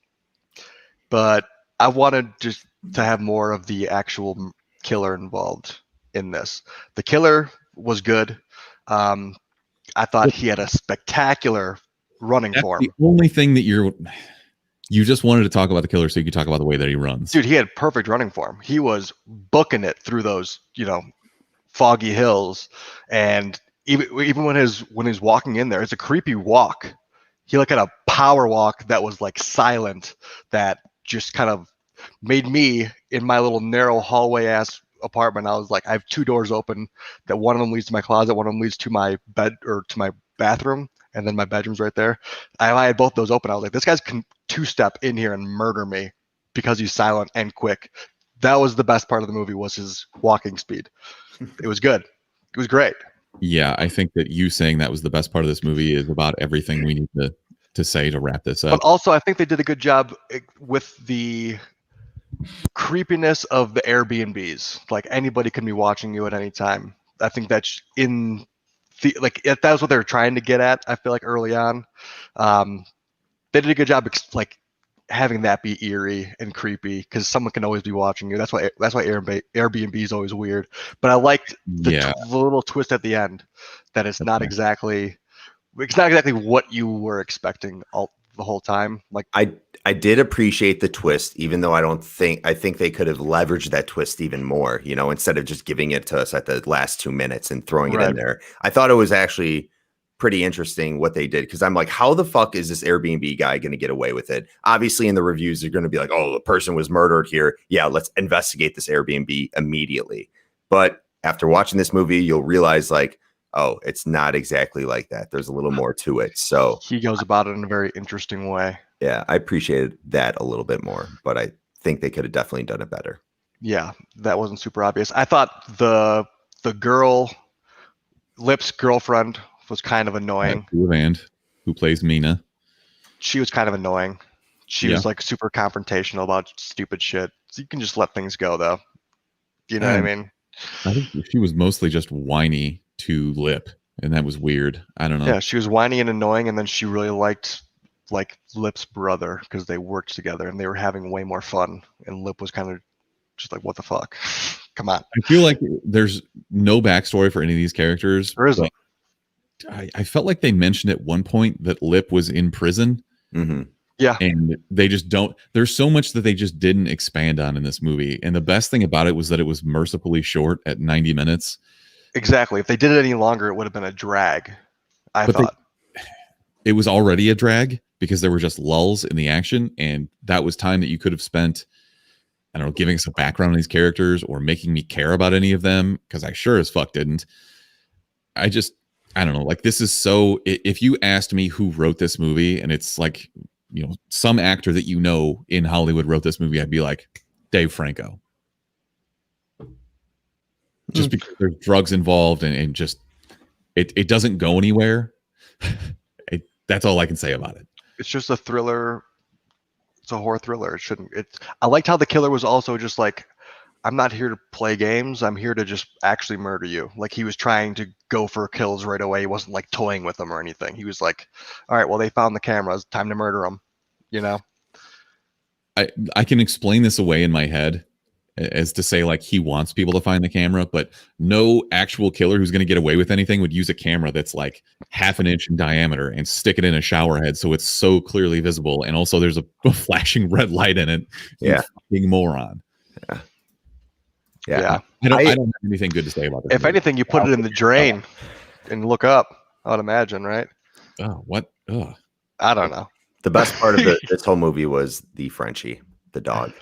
But I wanted just to have more of the actual killer involved in this. The killer was good. I thought he had a spectacular running form. The only thing that you just wanted to talk about the killer so you could talk about the way that he runs. Dude, he had perfect running form. He was booking it through those, foggy hills. And even when he's walking in there, it's a creepy walk. He had a power walk that was like silent, that just kind of made me, in my little narrow hallway ass apartment, I was like, I have two doors open, that one of them leads to my closet, one of them leads to my bed or to my bathroom, and then my bedroom's right there. I had both those open. I was like, this guy's can two-step in here and murder me because he's silent and quick. That was the best part of the movie, was his walking speed. It was good. It was great. Yeah, I think that you saying that was the best part of this movie is about everything we need to say to wrap this up. But also, I think they did a good job with the creepiness of the Airbnbs. Like, anybody can be watching you at any time. I think that's that was what they were trying to get at. I feel like early on, they did a good job having that be eerie and creepy, because someone can always be watching you. That's why Airbnb is always weird. But I liked the little twist at the end, that it's not exactly what you were expecting the whole time. Like I did appreciate the twist, even though I think they could have leveraged that twist even more, you know, instead of just giving it to us at the last 2 minutes and throwing it in there. I thought it was actually pretty interesting what they did, because I'm like, how the fuck is this Airbnb guy going to get away with it? Obviously, in the reviews, they're going to be like, oh, the person was murdered here. Yeah, let's investigate this Airbnb immediately. But after watching this movie, you'll realize like, oh, it's not exactly like that. There's a little more to it. So he goes about it in a very interesting way. Yeah, I appreciated that a little bit more, but I think they could have definitely done it better. Yeah, that wasn't super obvious. I thought the girl, Lip's girlfriend, was kind of annoying. Who plays Mina? She was kind of annoying. She was like super confrontational about stupid shit. So you can just let things go, though. You know what I mean? I think she was mostly just whiny to Lip, and that was weird. I don't know. Yeah, she was whiny and annoying, and then she really liked like Lip's brother because they worked together and they were having way more fun. And Lip was kind of just like, what the fuck? Come on. I feel like there's no backstory for any of these characters. There isn't. I felt like they mentioned at one point that Lip was in prison. Mm-hmm. Yeah. And they just don't. There's so much that they just didn't expand on in this movie. And the best thing about it was that it was mercifully short at 90 minutes. Exactly. If they did it any longer, it would have been a drag. I thought. It was already a drag because there were just lulls in the action. And that was time that you could have spent, I don't know, giving us a background on these characters or making me care about any of them. Because I sure as fuck didn't. I don't know. Like, this is so. If you asked me who wrote this movie, and it's like, you know, some actor that you know in Hollywood wrote this movie, I'd be like, Dave Franco. Just because there's drugs involved and just it doesn't go anywhere. That's all I can say about it. It's just a thriller. It's a horror thriller. It shouldn't. I liked how the killer was also just like, I'm not here to play games. I'm here to just actually murder you. Like, he was trying to go for kills right away. He wasn't like toying with them or anything. He was like, all right, well, they found the cameras. Time to murder them. You know? I can explain this away in my head as to say, like, he wants people to find the camera, but no actual killer who's going to get away with anything would use a camera that's like half an inch in diameter and stick it in a shower head so it's so clearly visible. And also there's a flashing red light in it. Yeah. You fucking moron. Yeah. I don't have anything good to say about this. If anything, you put it in the drain and look up, I would imagine, right? Oh, what? Ugh. I don't know. The best part of this whole movie was the Frenchie, the dog.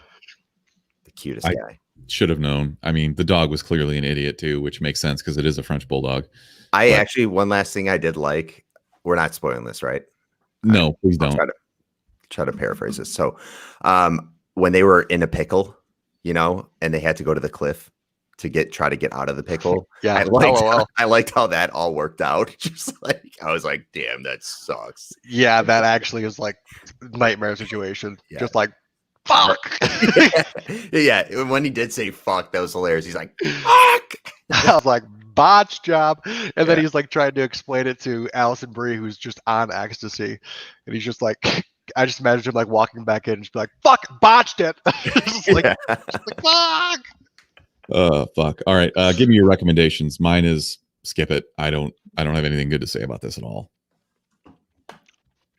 The cutest guy. Should have known. I mean, the dog was clearly an idiot too, which makes sense because it is a French bulldog. Actually, one last thing I did like, we're not spoiling this, right? No, please don't. Try to paraphrase this. So when they were in a pickle, you know, and they had to go to the cliff to try to get out of the pickle. Yeah, I liked how that all worked out. Just like, I was like, damn, that sucks. Yeah, that actually is like nightmare situation. Yeah. Just like, fuck. Yeah, when he did say fuck, that was hilarious. He's like, fuck. I was like, botch job. And then he's like trying to explain it to Allison Brie, who's just on ecstasy. And he's just like, I just imagine him like walking back in and just be like, fuck, botched it. just like, fuck. Fuck. All right. Give me your recommendations. Mine is skip it. I don't have anything good to say about this at all.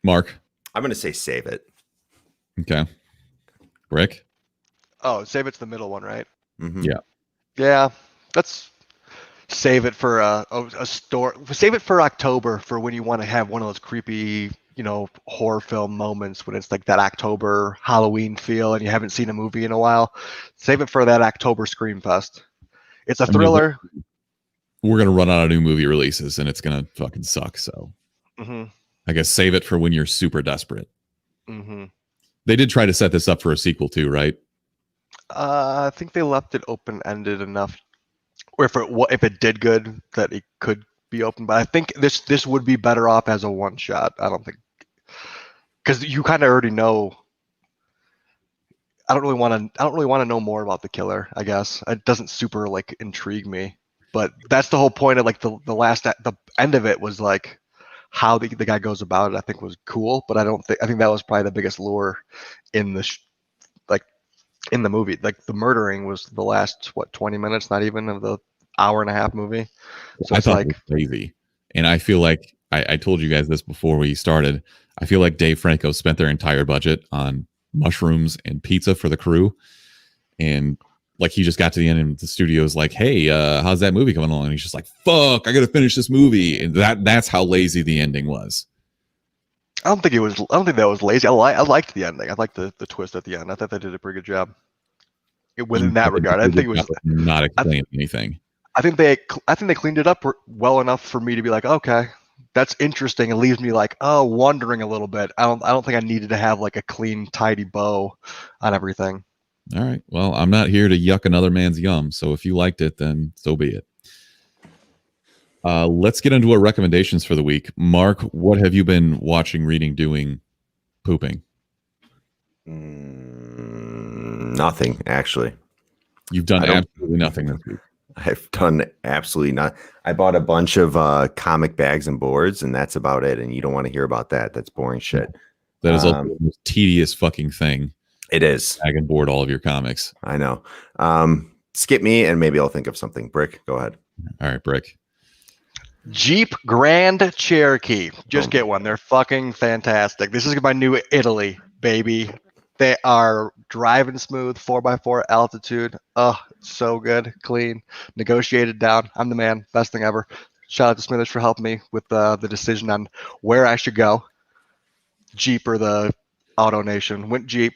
Mark? I'm gonna say save it. Okay. Rick? Oh, save it's the middle one, right? Mm-hmm. Yeah. Yeah. Let's save it for a store. Save it for October for when you want to have one of those creepy, you know, horror film moments when it's like that October Halloween feel and you haven't seen a movie in a while. Save it for that October Scream Fest. It's a thriller. We're going to run out of new movie releases and it's going to fucking suck. So I guess save it for when you're super desperate. They did try to set this up for a sequel too, right? I think they left it open-ended enough, or if it did good, that it could be open. But I think this would be better off as a one shot. I don't think, because you kind of already know. I don't really want to know more about the killer. I guess it doesn't super like intrigue me. But that's the whole point of like the end of it was like how the guy goes about it. I think was cool, but I think that was probably the biggest lure in the in the movie. Like the murdering was the last 20 minutes, not even of the hour and a half movie. So I it's thought like it was crazy. And I feel like I told you guys this before we started. I feel like Dave Franco spent their entire budget on mushrooms and pizza for the crew. And like he just got to the end and the studio's like, hey, how's that movie coming along? And he's just like, fuck, I got to finish this movie. And that's how lazy the ending was. I don't think that was lazy. I liked the ending. I liked the twist at the end. I thought they did a pretty good job within that regard. I think it was not explaining anything. I think they cleaned it up well enough for me to be like, okay, that's interesting. It leaves me like, wondering a little bit. I don't think I needed to have like a clean, tidy bow on everything. All right. Well, I'm not here to yuck another man's yum. So if you liked it, then so be it. Let's get into our recommendations for the week. Mark, what have you been watching, reading, doing, pooping? Nothing, actually. You've done absolutely nothing this week. I've done absolutely not. I bought a bunch of comic bags and boards, and that's about it. And you don't want to hear about that. That's boring shit. That is also the most tedious fucking thing. It is. Bag and board all of your comics. I know. Skip me, and maybe I'll think of something. Brick, go ahead. All right, Brick. Jeep Grand Cherokee. Just get one. They're fucking fantastic. This is my new Italy, baby. They are driving smooth, 4x4 altitude. Oh, so good, clean, negotiated down. I'm the man. Best thing ever. Shout out to Smithers for helping me with the decision on where I should go. Jeep or the Auto Nation. Went Jeep.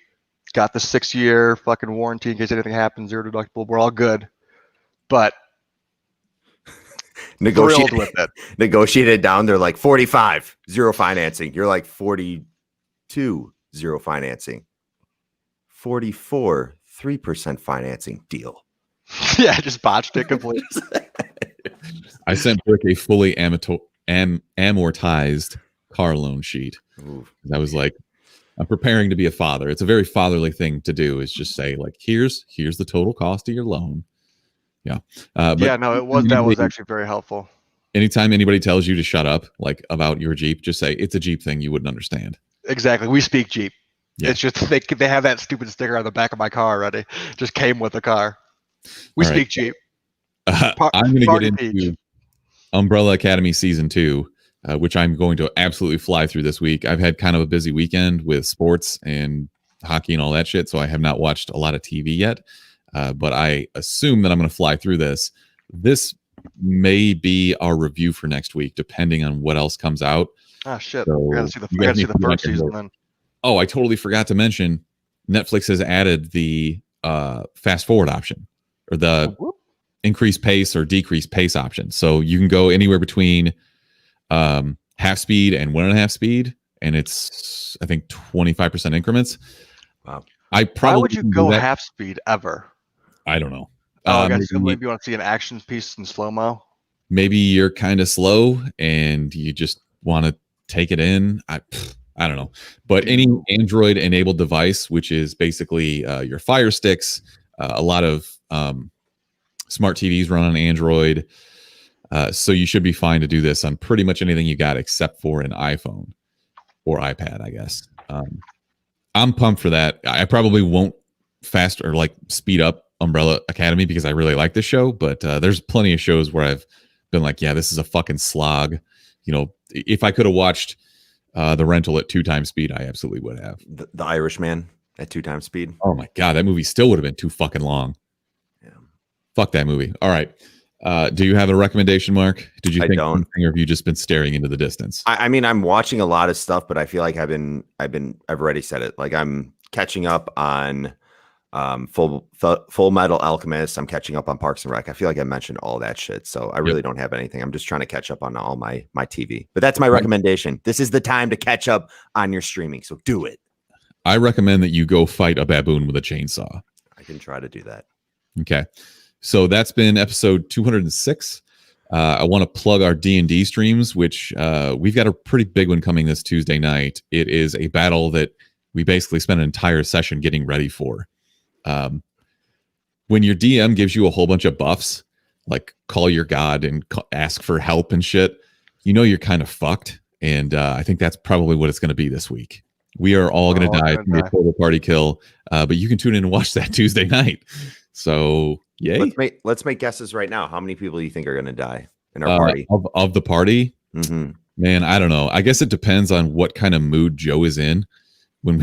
Got the 6-year fucking warranty in case anything happens. 0 deductible. We're all good. But thrilled with it. Negotiated down. They're like 45, 0 financing. You're like 42, 0 financing. 44, 3% financing deal. Yeah, just botched it completely. I sent Brick a fully amortized car loan sheet. I was like, I'm preparing to be a father. It's a very fatherly thing to do, is just say like, here's the total cost of your loan. Yeah. That was actually very helpful. Anytime anybody tells you to shut up, like about your Jeep, just say it's a Jeep thing you wouldn't understand. Exactly. We speak Jeep. Yeah. It's just they have that stupid sticker on the back of my car already. Just came with the car. We speak Jeep. I'm going to get into Umbrella Academy Season 2, which I'm going to absolutely fly through this week. I've had kind of a busy weekend with sports and hockey and all that shit, so I have not watched a lot of TV yet. But I assume that I'm going to fly through this. This may be our review for next week, depending on what else comes out. Ah, shit. So I gotta see the first season then. Oh, I totally forgot to mention Netflix has added the fast forward option, or the increased pace or decreased pace option. So you can go anywhere between half speed and 1.5 speed, and it's I think 25% increments. Wow. Why would you go half speed ever? I don't know. I guess maybe you want to see an action piece in slow-mo. Maybe you're kind of slow and you just want to take it in. I don't know. But any Android enabled device, which is basically your Fire Sticks, a lot of smart TVs run on Android. So you should be fine to do this on pretty much anything you got except for an iPhone or iPad, I guess. I'm pumped for that. I probably won't fast or like speed up Umbrella Academy because I really like this show, but there's plenty of shows where I've been like, yeah, this is a fucking slog. You know, if I could have watched The Rental at 2 times speed, I absolutely would have. The Irishman at 2 times speed. Oh my God, that movie still would have been too fucking long. Yeah. Fuck that movie. All right. Do you have a recommendation, Mark? Did you think don't. something, or have you just been staring into the distance? I mean, I'm watching a lot of stuff, but I feel like I've already said it. Like I'm catching up on Full Metal Alchemist. I'm catching up on Parks and Rec. I feel like I mentioned all that shit, so I really don't have anything. I'm just trying to catch up on all my TV. But that's my recommendation. This is the time to catch up on your streaming, so do it. I recommend that you go fight a baboon with a chainsaw. I can try to do that. Okay. So that's been episode 206. I want to plug our D&D streams, which we've got a pretty big one coming this Tuesday night. It is a battle that we basically spent an entire session getting ready for. When your DM gives you a whole bunch of buffs, like call your god and ask for help and shit, you know you're kind of fucked. And I think that's probably what it's going to be this week. We are all going to die. It's going to be a total party kill. But you can tune in and watch that Tuesday night. So, yay. Let's make guesses right now. How many people do you think are going to die in our party? Of the party? Mm-hmm. Man, I don't know. I guess it depends on what kind of mood Joe is in when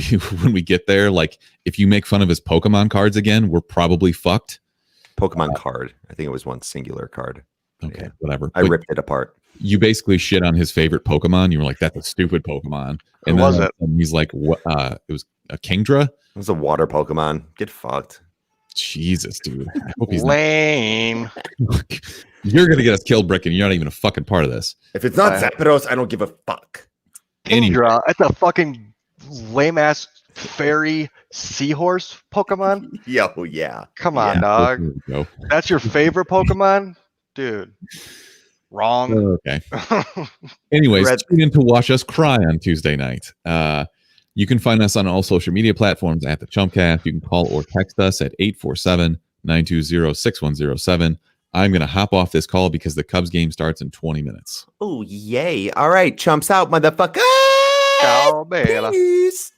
we get there. Like, if you make fun of his Pokemon cards again, we're probably fucked. Pokemon card. I think it was one singular card. Okay, Yeah. whatever. I ripped it apart. You basically shit on his favorite Pokemon. You were like, "That's a stupid Pokemon." And Who was it? And he's like, "What? It was a Kingdra." It was a water Pokemon. Get fucked. Jesus, dude. I hope he's Lame. not. You're gonna get us killed, Brick, and you're not even a fucking part of this. If it's not I- Zapdos, I don't give a fuck. Anyway. Kingdra. That's a fucking lame ass fairy seahorse Pokemon. Yo, yeah. Come on, Yeah. dog. There we go. That's your favorite Pokemon, dude. Wrong. Okay. Anyways, Red- tune in to watch us cry on Tuesday night. You can find us on all social media platforms at the Chumpcast. You can call or text us at 847-920-6107. I'm going to hop off this call because the Cubs game starts in 20 minutes. Oh, yay. All right. Chumps out, motherfucker. Ciao, bella. Peace.